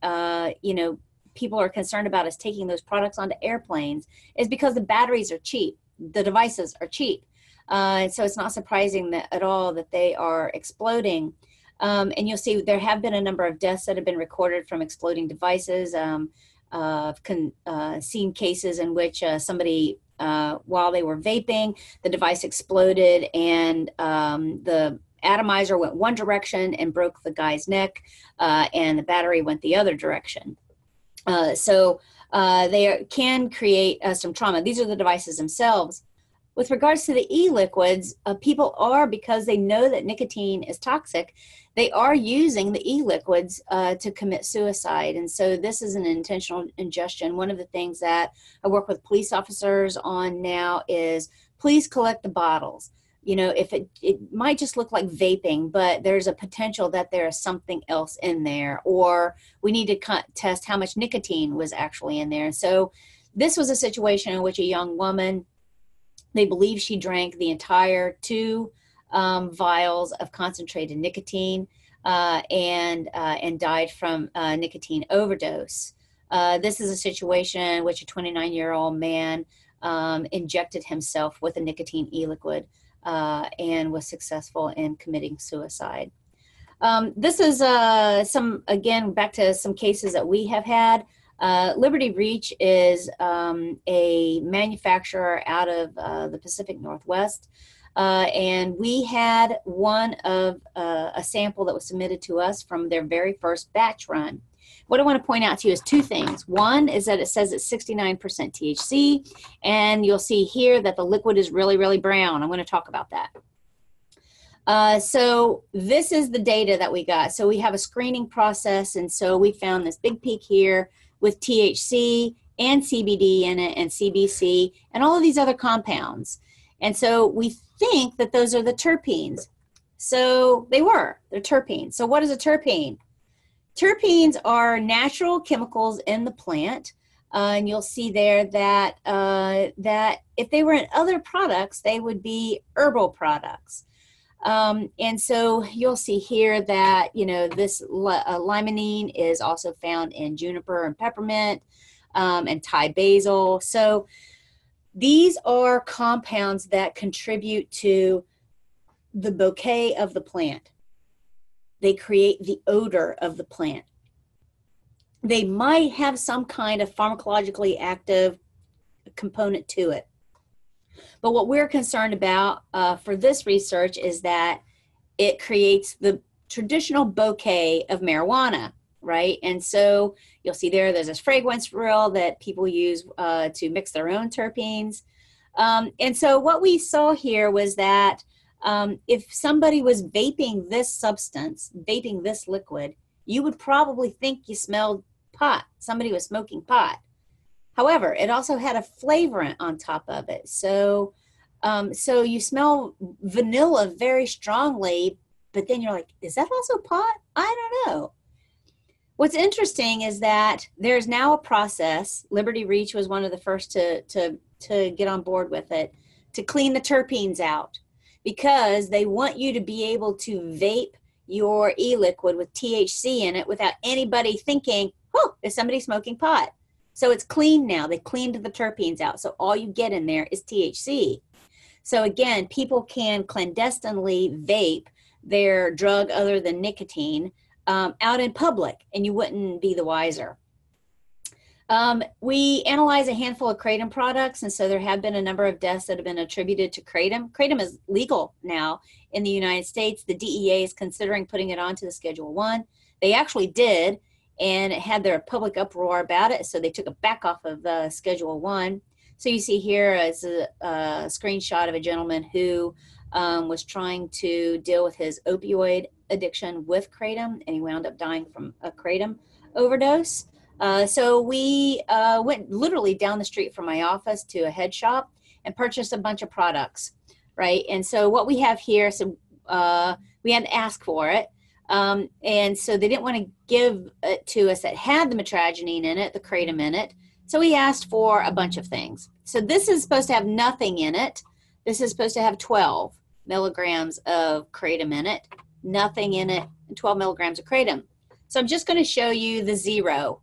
people are concerned about us taking those products onto airplanes is because the batteries are cheap. The devices are cheap. And so it's not surprising that at all that they are exploding. And you'll see there have been a number of deaths that have been recorded from exploding devices. I've seen cases in which somebody, while they were vaping, the device exploded and the atomizer went one direction and broke the guy's neck, and the battery went the other direction. They can create some trauma. These are the devices themselves. With regards to the e-liquids, people are, because they know that nicotine is toxic, they are using the e-liquids to commit suicide. And so this is an intentional ingestion. One of the things that I work with police officers on now is please collect the bottles. You know, if it might just look like vaping, but there's a potential that there is something else in there, or we need to test how much nicotine was actually in there. So this was a situation in which a young woman, they believe she drank the entire 2 vials of concentrated nicotine and died from nicotine overdose. This is a situation in which a 29-year-old man injected himself with a nicotine e-liquid and was successful in committing suicide. This is again, back to some cases that we have had. Liberty Reach is a manufacturer out of the Pacific Northwest. And we had one of a sample that was submitted to us from their very first batch run. What I want to point out to you is 2 things. One is that it says it's 69% THC, and you'll see here that the liquid is really, really brown. I'm going to talk about that. So this is the data that we got. So we have a screening process, and so we found this big peak here with THC and CBD in it and CBC and all of these other compounds. And so we think that those are the terpenes. So they're terpenes. So what is a terpene? Terpenes are natural chemicals in the plant. And you'll see there that, that if they were in other products, they would be herbal products. And so you'll see here that, you know, this limonene is also found in juniper and peppermint and Thai basil. So these are compounds that contribute to the bouquet of the plant. They create the odor of the plant. They might have some kind of pharmacologically active component to it. But what we're concerned about for this research is that it creates the traditional bouquet of marijuana, right? And so you'll see there's this fragrance reel that people use to mix their own terpenes. And so what we saw here was that if somebody was vaping this substance, vaping this liquid, you would probably think you smelled pot. Somebody was smoking pot. However, it also had a flavorant on top of it. So, so you smell vanilla very strongly, but then you're like, is that also pot? I don't know. What's interesting is that there's now a process. Liberty Reach was one of the first to get on board with it, to clean the terpenes out, because they want you to be able to vape your e-liquid with THC in it without anybody thinking, oh, is somebody smoking pot? So it's clean now. They cleaned the terpenes out. So all you get in there is THC. So again, people can clandestinely vape their drug other than nicotine out in public, and you wouldn't be the wiser. We analyze a handful of kratom products, and so there have been a number of deaths that have been attributed to kratom. Kratom is legal now in the United States. The DEA is considering putting it onto the Schedule 1. They actually did, and it had their public uproar about it, so they took it back off of Schedule 1. So you see here is a screenshot of a gentleman who was trying to deal with his opioid addiction with kratom, and he wound up dying from a kratom overdose. So we went literally down the street from my office to a head shop and purchased a bunch of products, right? And so what we have here, so we had to ask for it. And so they didn't want to give it to us that had the metragenine in it, the kratom in it. So we asked for a bunch of things. So this is supposed to have nothing in it. This is supposed to have 12 milligrams of kratom in it, nothing in it, and 12 milligrams of kratom. So I'm just going to show you the zero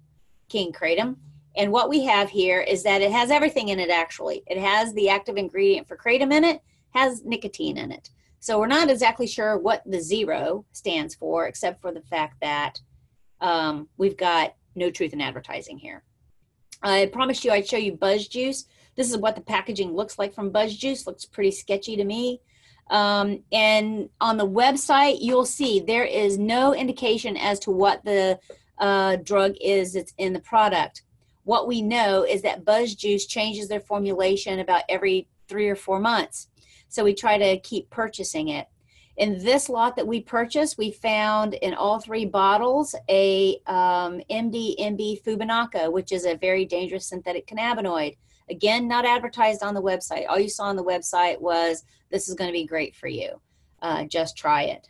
king kratom. And what we have here is that it has everything in it, actually. It has the active ingredient for kratom in it, has nicotine in it. So we're not exactly sure what the zero stands for, except for the fact that we've got no truth in advertising here. I promised you I'd show you Buzz Juice. This is what the packaging looks like from Buzz Juice. Looks pretty sketchy to me. And on the website, you'll see there is no indication as to what the drug is that's in the product. What we know is that Buzz Juice changes their formulation about every 3 or 4 months. So we try to keep purchasing it. In this lot that we purchased, we found in all 3 bottles a MD-MB Fubinaca, which is a very dangerous synthetic cannabinoid. Again, not advertised on the website. All you saw on the website was, this is going to be great for you. Just try it.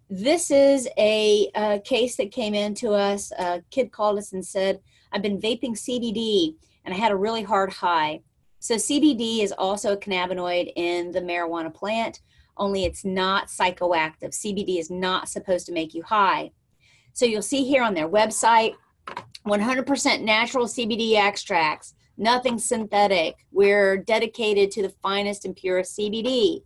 This is a case that came in to us. A kid called us and said, I've been vaping CBD and I had a really hard high. So CBD is also a cannabinoid in the marijuana plant, only it's not psychoactive. CBD is not supposed to make you high. So you'll see here on their website, 100% natural CBD extracts, nothing synthetic. We're dedicated to the finest and purest CBD.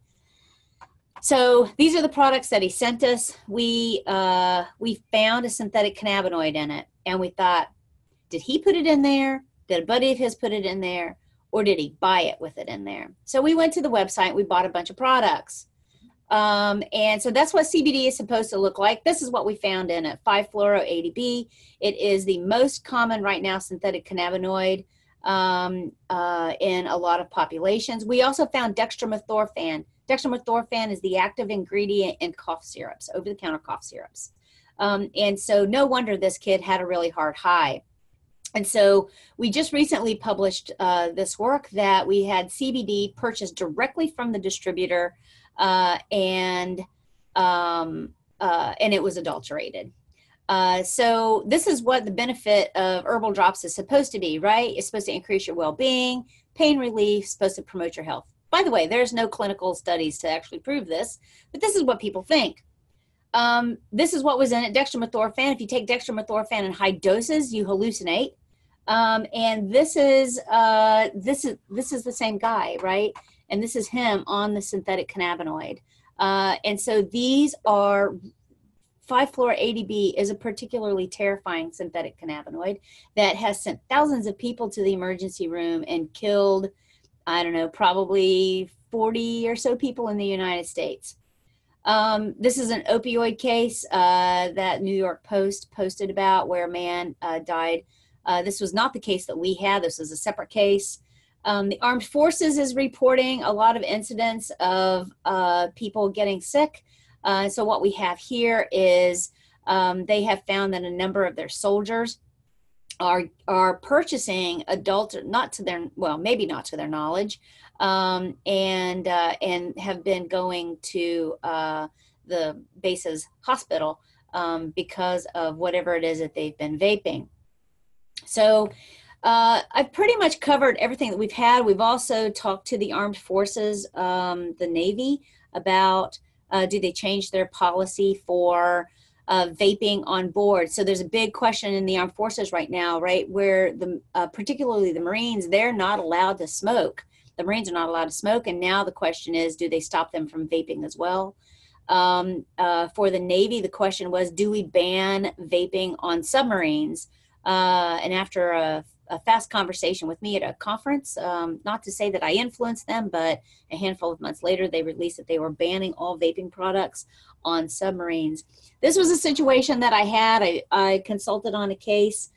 So these are the products that he sent us. We found a synthetic cannabinoid in it, and we thought, did he put it in there? Did a buddy of his put it in there? Or did he buy it with it in there? So we went to the website, we bought a bunch of products. And so that's what CBD is supposed to look like. This is what we found in it, 5-fluoro-ADB. It is the most common right now synthetic cannabinoid in a lot of populations. We also found dextromethorphan. Dextromethorphan is the active ingredient in cough syrups, over-the-counter cough syrups. And so no wonder this kid had a really hard high. And so we just recently published this work that we had CBD purchased directly from the distributor, and it was adulterated. So this is what the benefit of herbal drops is supposed to be, right? It's supposed to increase your well-being, pain relief, supposed to promote your health. By the way, there's no clinical studies to actually prove this, but this is what people think. This is what was in it, dextromethorphan. If you take dextromethorphan in high doses, you hallucinate. And this is the same guy, right? And this is him on the synthetic cannabinoid. And so these are 5-fluoro-ADB is a particularly terrifying synthetic cannabinoid that has sent thousands of people to the emergency room and killed, I don't know, probably 40 or so people in the United States. This is an opioid case that New York Post posted about where a man died. This was not the case that we had. This is a separate case. The Armed Forces is reporting a lot of incidents of people getting sick. So what we have here is they have found that a number of their soldiers are purchasing adult, not to their, well, maybe not to their knowledge, and have been going to the base's hospital because of whatever it is that they've been vaping. So I've pretty much covered everything that we've had. We've also talked to the Armed Forces, the Navy, about do they change their policy for vaping on board. So there's a big question in the Armed Forces right now, right, where the particularly the Marines, they're not allowed to smoke. The Marines are not allowed to smoke, and now the question is, do they stop them from vaping as well? For the Navy, the question was, do we ban vaping on submarines? And after a fast conversation with me at a conference, not to say that I influenced them, but a handful of months later, they released that they were banning all vaping products on submarines. This was a situation that I had. I consulted on a case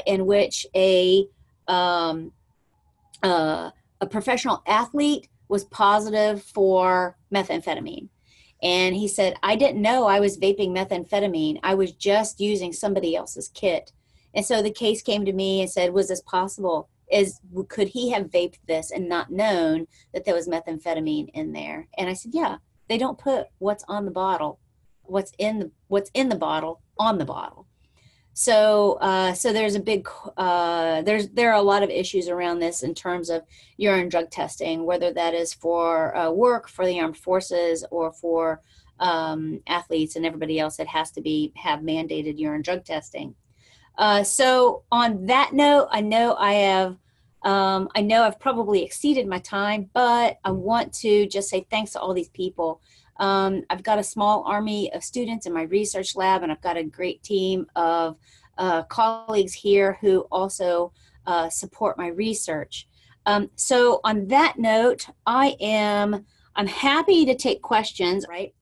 in which a professional athlete was positive for methamphetamine. And he said, I didn't know I was vaping methamphetamine. I was just using somebody else's kit. And so the case came to me and said, was this possible? Could he have vaped this and not known that there was methamphetamine in there? And I said, yeah, they don't put what's on the bottle, what's in the bottle on the bottle. So so there's a big, there are a lot of issues around this in terms of urine drug testing, whether that is for work for the armed forces or for athletes and everybody else that has to have mandated urine drug testing. So on that note, I know I've probably exceeded my time, but I want to just say thanks to all these people. I've got a small army of students in my research lab, and I've got a great team of colleagues here who also support my research. So on that note, I'm happy to take questions, right?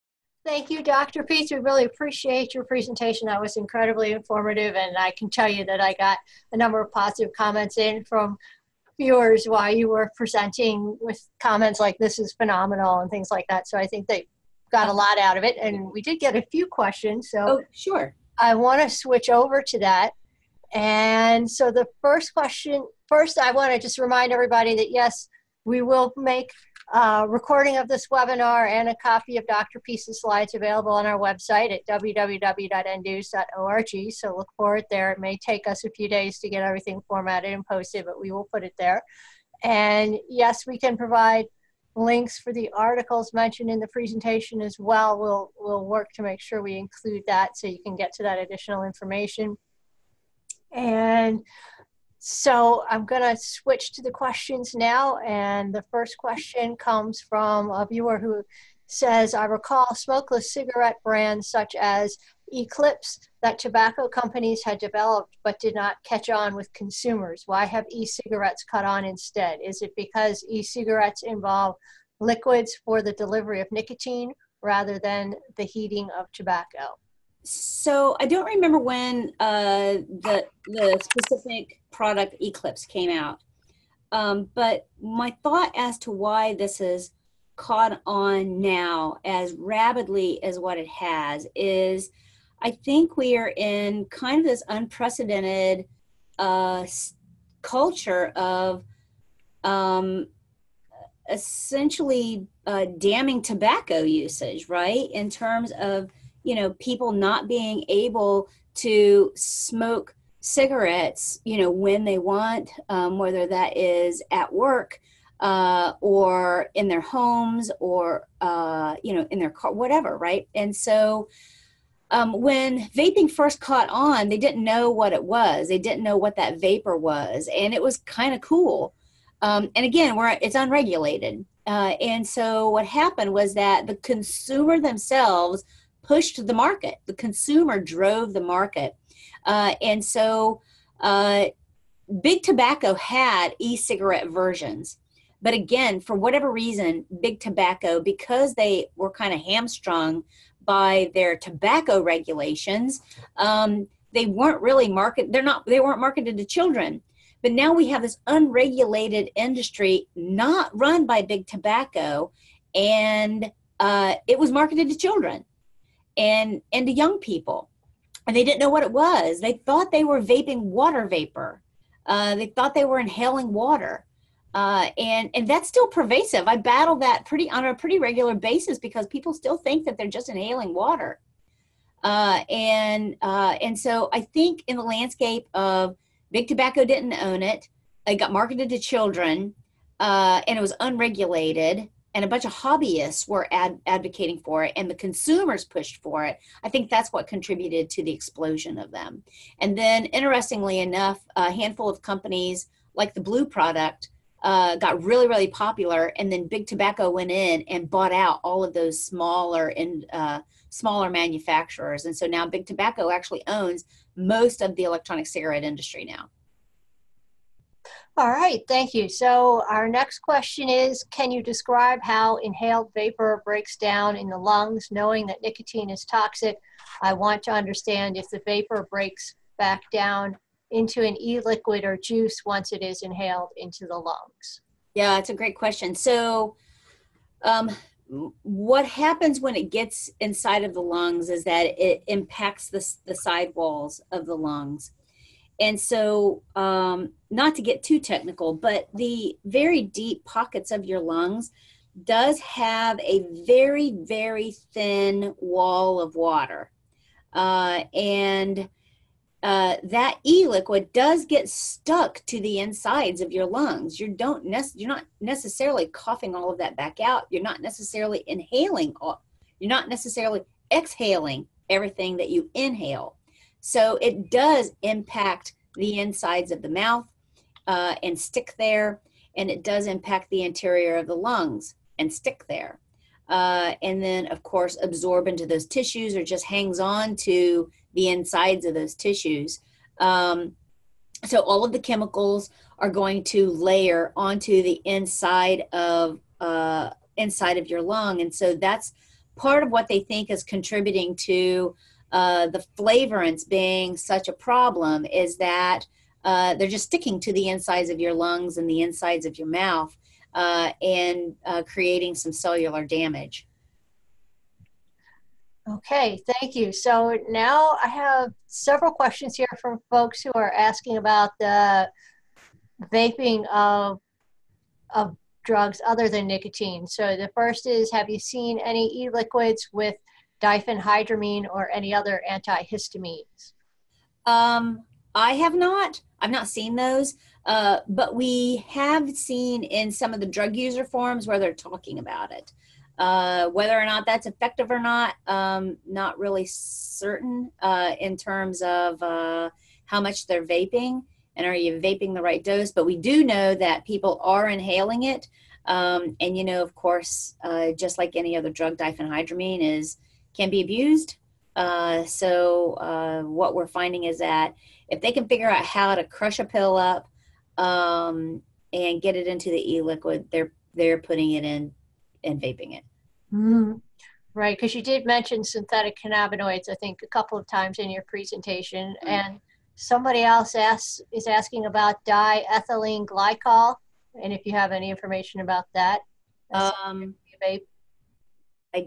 Thank you, Dr. Peets. We really appreciate your presentation. That was incredibly informative, and I can tell you that I got a number of positive comments in from viewers while you were presenting with comments like, this is phenomenal and things like that. So I think that got a lot out of it, and we did get a few questions. So Oh, sure. I want to switch over to that. And so the first question, first I want to just remind everybody that yes, we will make a recording of this webinar and a copy of Dr. Peace's slides available on our website at www.ndews.org. So look for it there. It may take us a few days to get everything formatted and posted, but we will put it there. And yes, we can provide links for the articles mentioned in the presentation as well. We'll work to make sure we include that so you can get to that additional information. And so I'm going to switch to the questions now. And the first question comes from a viewer who says, I recall smokeless cigarette brands such as Eclipse that tobacco companies had developed but did not catch on with consumers. Why have e-cigarettes caught on instead? Is it because e-cigarettes involve liquids for the delivery of nicotine rather than the heating of tobacco? So I don't remember when the specific product Eclipse came out, but my thought as to why this has caught on now as rapidly as what it has is I think we are in kind of this unprecedented culture of essentially damning tobacco usage, right? In terms of people not being able to smoke cigarettes, when they want, whether that is at work or in their homes or, in their car, whatever, right? And so when vaping first caught on, they didn't know what it was. They didn't know what that vapor was. And it was kind of cool. And again, it's unregulated. And so what happened was that the consumer themselves pushed the market. The consumer drove the market. And so Big Tobacco had e-cigarette versions. But again, for whatever reason, Big Tobacco, because they were kind of hamstrung by their tobacco regulations, they weren't really they weren't marketed to children. But now we have this unregulated industry not run by Big Tobacco, and it was marketed to children and to young people. And they didn't know what it was. They thought they were vaping water vapor. They thought they were inhaling water. And that's still pervasive. I battle that on a pretty regular basis because people still think that they're just inhaling water. And so I think in the landscape of Big Tobacco didn't own it. It got marketed to children, and it was unregulated, and a bunch of hobbyists were advocating for it, and the consumers pushed for it. I think that's what contributed to the explosion of them. And then, interestingly enough, a handful of companies like the Blue product got really, really popular, and then Big Tobacco went in and bought out all of those smaller manufacturers. And so now Big Tobacco actually owns most of the electronic cigarette industry now. All right, thank you. So our next question is, can you describe how inhaled vapor breaks down in the lungs? Knowing that nicotine is toxic, I want to understand if the vapor breaks back down into an e-liquid or juice once it is inhaled into the lungs. Yeah, it's a great question. So what happens when it gets inside of the lungs is that it impacts the side walls of the lungs. And so, not to get too technical, but the very deep pockets of your lungs does have a very, very thin wall of water. And that e-liquid does get stuck to the insides of your lungs. You're not necessarily coughing all of that back out. You're not necessarily you're not necessarily exhaling everything that you inhale. So it does impact the insides of the mouth and stick there, and it does impact the interior of the lungs and stick there. And then, of course, absorb into those tissues or just hangs on to the insides of those tissues. So all of the chemicals are going to layer onto the inside of your lung. And so that's part of what they think is contributing to the flavorants being such a problem, is that they're just sticking to the insides of your lungs and the insides of your mouth and creating some cellular damage. Okay, thank you. So now I have several questions here from folks who are asking about the vaping of drugs other than nicotine. So the first is, have you seen any e-liquids with diphenhydramine or any other antihistamines? I have not. I've not seen those, but we have seen in some of the drug user forums where they're talking about it. Whether or not that's effective or not really certain in terms of how much they're vaping and are you vaping the right dose. But we do know that people are inhaling it. And, you know, of course, just like any other drug, diphenhydramine can be abused. So what we're finding is that if they can figure out how to crush a pill up and get it into the e-liquid, they're putting it in and vaping it. Mm, right, because you did mention synthetic cannabinoids, I think, a couple of times in your presentation. And somebody else is asking about diethylene glycol, and if you have any information about that. I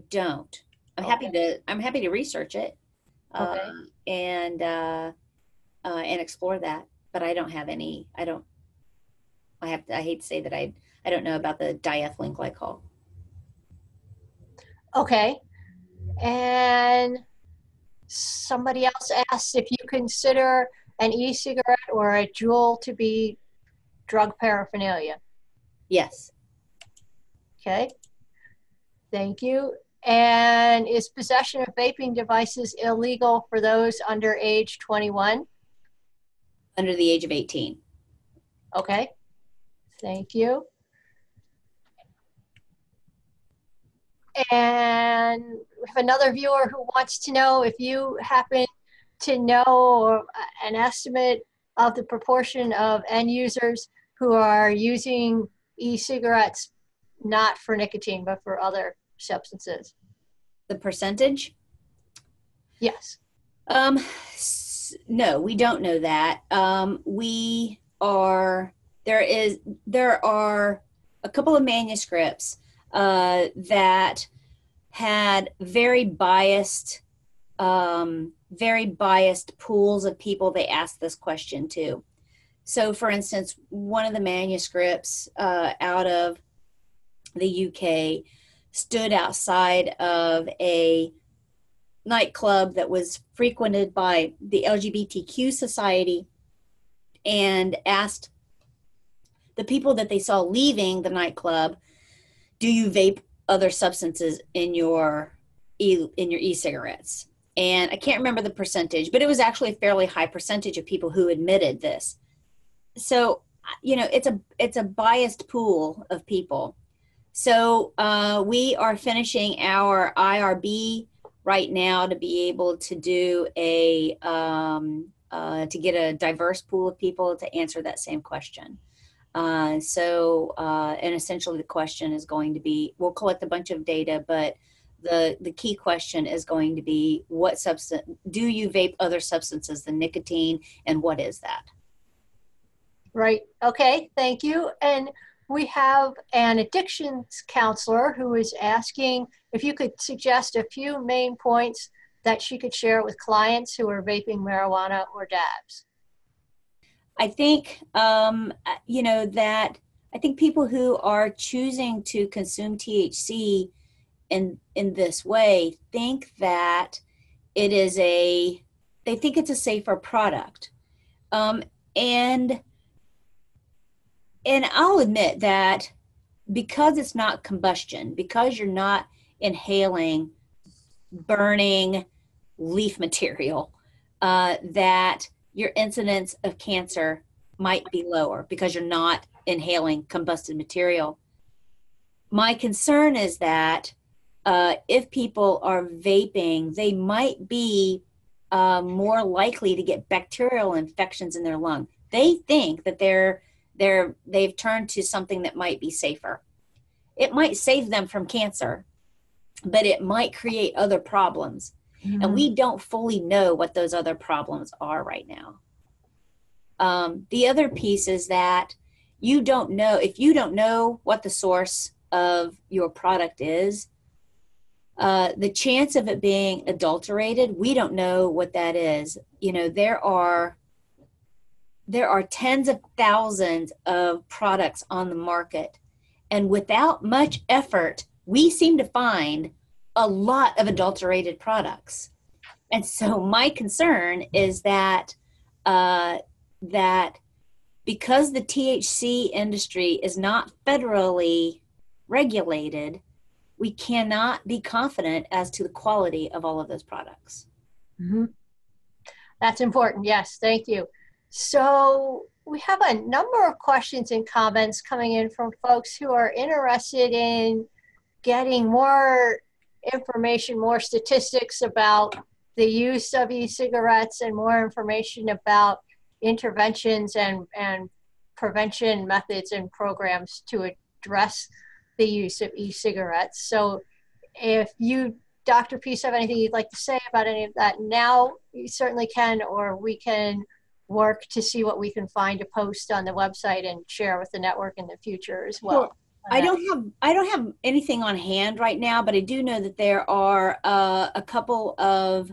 don't. I'm happy to research it Okay. and explore that, but I don't have any. I hate to say that I don't know about the diethylene glycol. Okay. And somebody else asks if you consider an e-cigarette or a Juul to be drug paraphernalia. Yes. Okay. Thank you. And is possession of vaping devices illegal for those under age 21? Under the age of 18. Okay. Thank you. And we have another viewer who wants to know if you happen to know or an estimate of the proportion of end users who are using e-cigarettes not for nicotine but for other substances. The percentage? Yes. No, we don't know that. There are a couple of manuscripts that had very biased pools of people they asked this question to. So, for instance, one of the manuscripts out of the UK stood outside of a nightclub that was frequented by the LGBTQ society and asked the people that they saw leaving the nightclub, do you vape other substances in your e-cigarettes? And I can't remember the percentage, but it was actually a fairly high percentage of people who admitted this. So, you know, it's a biased pool of people. So we are finishing our IRB right now to be able to do to get a diverse pool of people to answer that same question. And essentially the question is going to be, we'll collect a bunch of data, but the key question is going to be, what substance, do you vape other substances than nicotine, and what is that? Right. Okay. Thank you. And we have an addictions counselor who is asking if you could suggest a few main points that she could share with clients who are vaping marijuana or dabs. I think, I think people who are choosing to consume THC in this way think that they think it's a safer product. And I'll admit that because it's not combustion, because you're not inhaling burning leaf material, that your incidence of cancer might be lower because you're not inhaling combusted material. My concern is that if people are vaping, they might be more likely to get bacterial infections in their lung. They think that they've turned to something that might be safer. It might save them from cancer, but it might create other problems. Mm-hmm. And we don't fully know what those other problems are right now. The other piece is that if you don't know what the source of your product is, The chance of it being adulterated, we don't know what that is. You know, there are tens of thousands of products on the market, and without much effort, we seem to find a lot of adulterated products. And so my concern is that that because the THC industry is not federally regulated, we cannot be confident as to the quality of all of those products. Mm-hmm. That's important. Yes, thank you. So we have a number of questions and comments coming in from folks who are interested in getting more information, more statistics about the use of e-cigarettes and more information about interventions and prevention methods and programs to address the use of e-cigarettes. So if you, Dr. Peace, have anything you'd like to say about any of that now, you certainly can, or we can work to see what we can find to post on the website and share with the network in the future as well. Well, I don't have anything on hand right now, but I do know that there are a couple of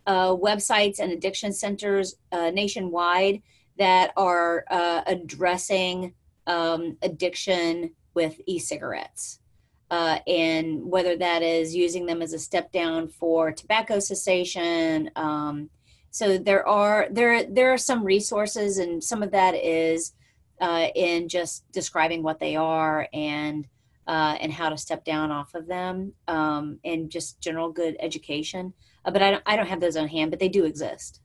websites and addiction centers nationwide that are addressing addiction with e-cigarettes, and whether that is using them as a step down for tobacco cessation. So there are some resources, and some of that is in just describing what they are and how to step down off of them, and just general good education. But I don't have those on hand, but they do exist.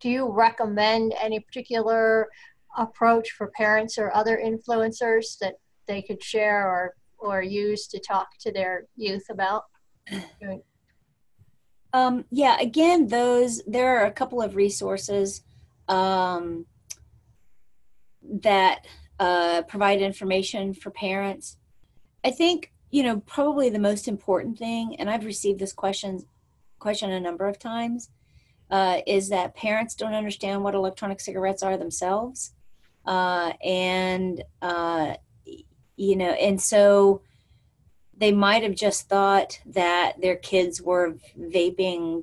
Do you recommend any particular approach for parents or other influencers that they could share or use to talk to their youth about? Yeah, again, there are a couple of resources that provide information for parents. I think, you know, probably the most important thing, and I've received this question a number of times, is that parents don't understand what electronic cigarettes are themselves. You know, and so they might have just thought that their kids were vaping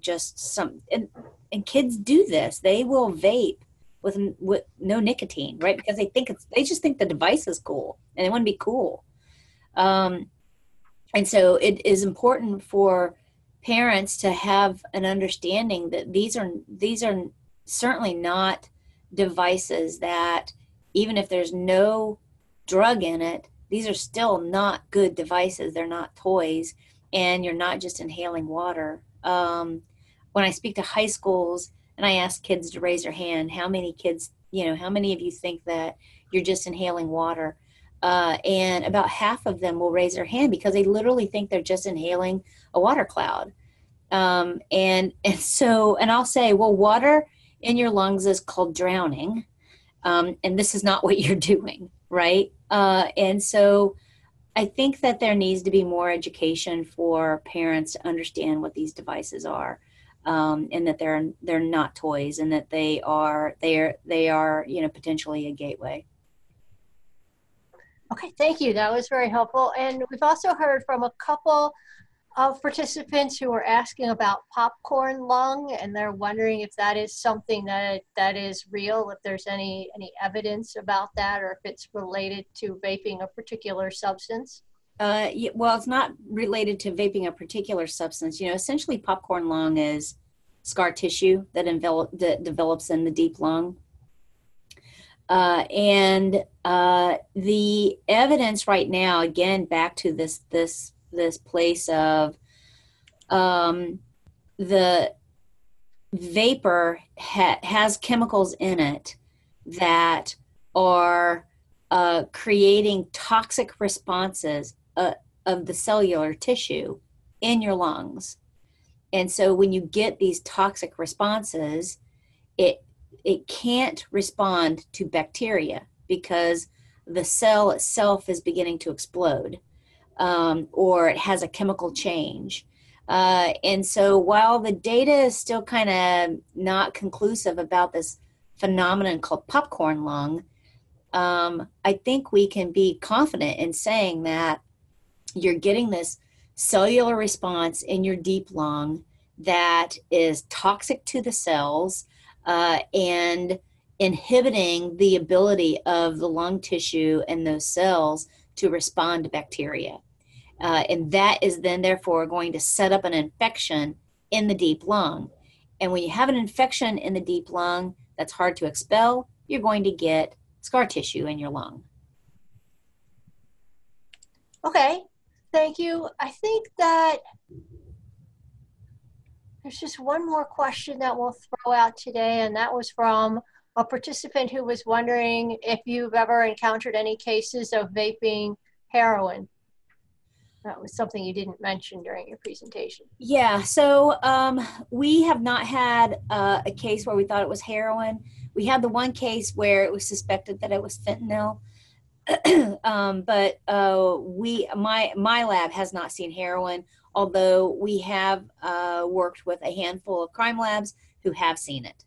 and kids do this. They will vape with no nicotine, right? Because they just think the device is cool and they want to be cool. And so it is important for parents to have an understanding that these are certainly not devices that, even if there's no drug in it, these are still not good devices. They're not toys, and you're not just inhaling water. When I speak to high schools and I ask kids to raise their hand, how many of you think that you're just inhaling water? And about half of them will raise their hand because they literally think they're just inhaling a water cloud. And I'll say, well, water in your lungs is called drowning. And this is not what you're doing, right? And so I think that there needs to be more education for parents to understand what these devices are, and that they're not toys, and that they are potentially a gateway. Okay, thank you. That was very helpful. And we've also heard from a couple of participants who were asking about popcorn lung, and they're wondering if that is something that is real, if there's any evidence about that, or if it's related to vaping a particular substance. Well, it's not related to vaping a particular substance. You know, essentially popcorn lung is scar tissue that develops in the deep lung. And the evidence right now, again, back to this place of the vapor has chemicals in it that are creating toxic responses of the cellular tissue in your lungs. And so when you get these toxic responses, it can't respond to bacteria because the cell itself is beginning to explode, or it has a chemical change. And so while the data is still kind of not conclusive about this phenomenon called popcorn lung, I think we can be confident in saying that you're getting this cellular response in your deep lung that is toxic to the cells and inhibiting the ability of the lung tissue and those cells to respond to bacteria. And that is then therefore going to set up an infection in the deep lung. And when you have an infection in the deep lung that's hard to expel, you're going to get scar tissue in your lung. Okay, thank you. I think that there's just one more question that we'll throw out today, and that was from a participant who was wondering if you've ever encountered any cases of vaping heroin. That was something you didn't mention during your presentation. Yeah, so we have not had a case where we thought it was heroin. We had the one case where it was suspected that it was fentanyl, but my lab has not seen heroin, although we have worked with a handful of crime labs who have seen it.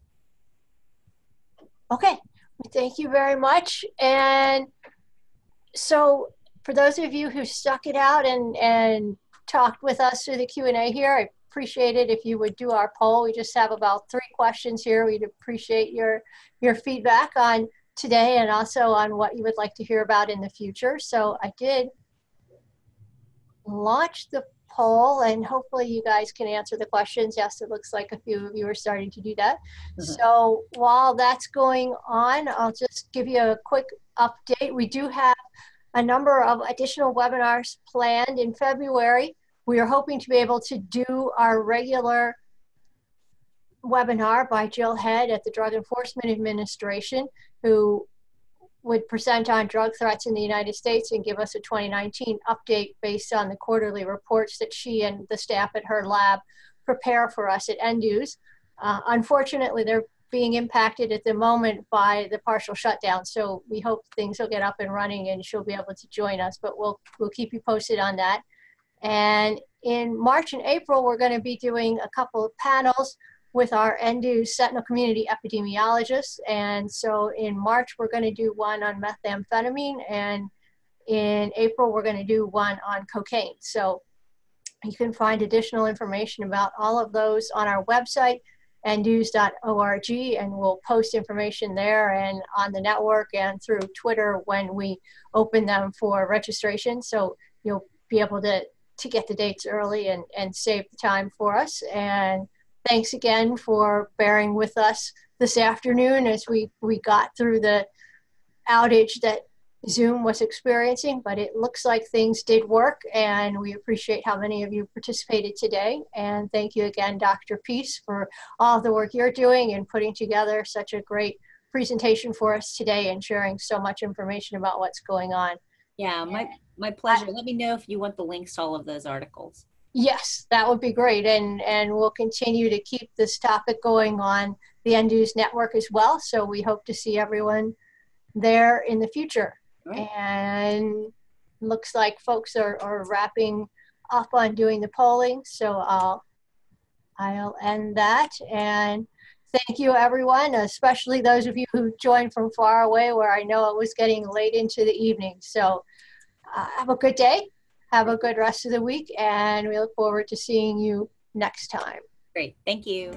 Okay, well, thank you very much. And so for those of you who stuck it out and talked with us through the Q&A here, I appreciate it if you would do our poll. We just have about 3 questions here. We'd appreciate your feedback on today and also on what you would like to hear about in the future. So I did launch the poll, and hopefully you guys can answer the questions. Yes, it looks like a few of you are starting to do that. So while that's going on, I'll just give you a quick update. We do have a number of additional webinars planned in February. We are hoping to be able to do our regular webinar by Jill Head at the Drug Enforcement Administration, who would present on drug threats in the United States and give us a 2019 update based on the quarterly reports that she and the staff at her lab prepare for us at NDUS. Unfortunately, they're being impacted at the moment by the partial shutdown, so we hope things will get up and running and she'll be able to join us, but we'll keep you posted on that. And in March and April, we're going to be doing a couple of panels with our NDUS Sentinel Community Epidemiologists. And so in March, we're going to do one on methamphetamine, and in April, we're going to do one on cocaine. So you can find additional information about all of those on our website, ndus.org, and we'll post information there and on the network and through Twitter when we open them for registration. So you'll be able to get the dates early and save the time for us. And thanks again for bearing with us this afternoon as we got through the outage that Zoom was experiencing, but it looks like things did work, and we appreciate how many of you participated today. And thank you again, Dr. Peace, for all of the work you're doing and putting together such a great presentation for us today and sharing so much information about what's going on. Yeah, my pleasure. Let me know if you want the links to all of those articles. Yes, that would be great. And we'll continue to keep this topic going on the NDUS network as well. So we hope to see everyone there in the future. Right. And looks like folks are wrapping up on doing the polling. So I'll end that. And thank you, everyone, especially those of you who joined from far away where I know it was getting late into the evening. So have a good day. Have a good rest of the week, and we look forward to seeing you next time. Great. Thank you.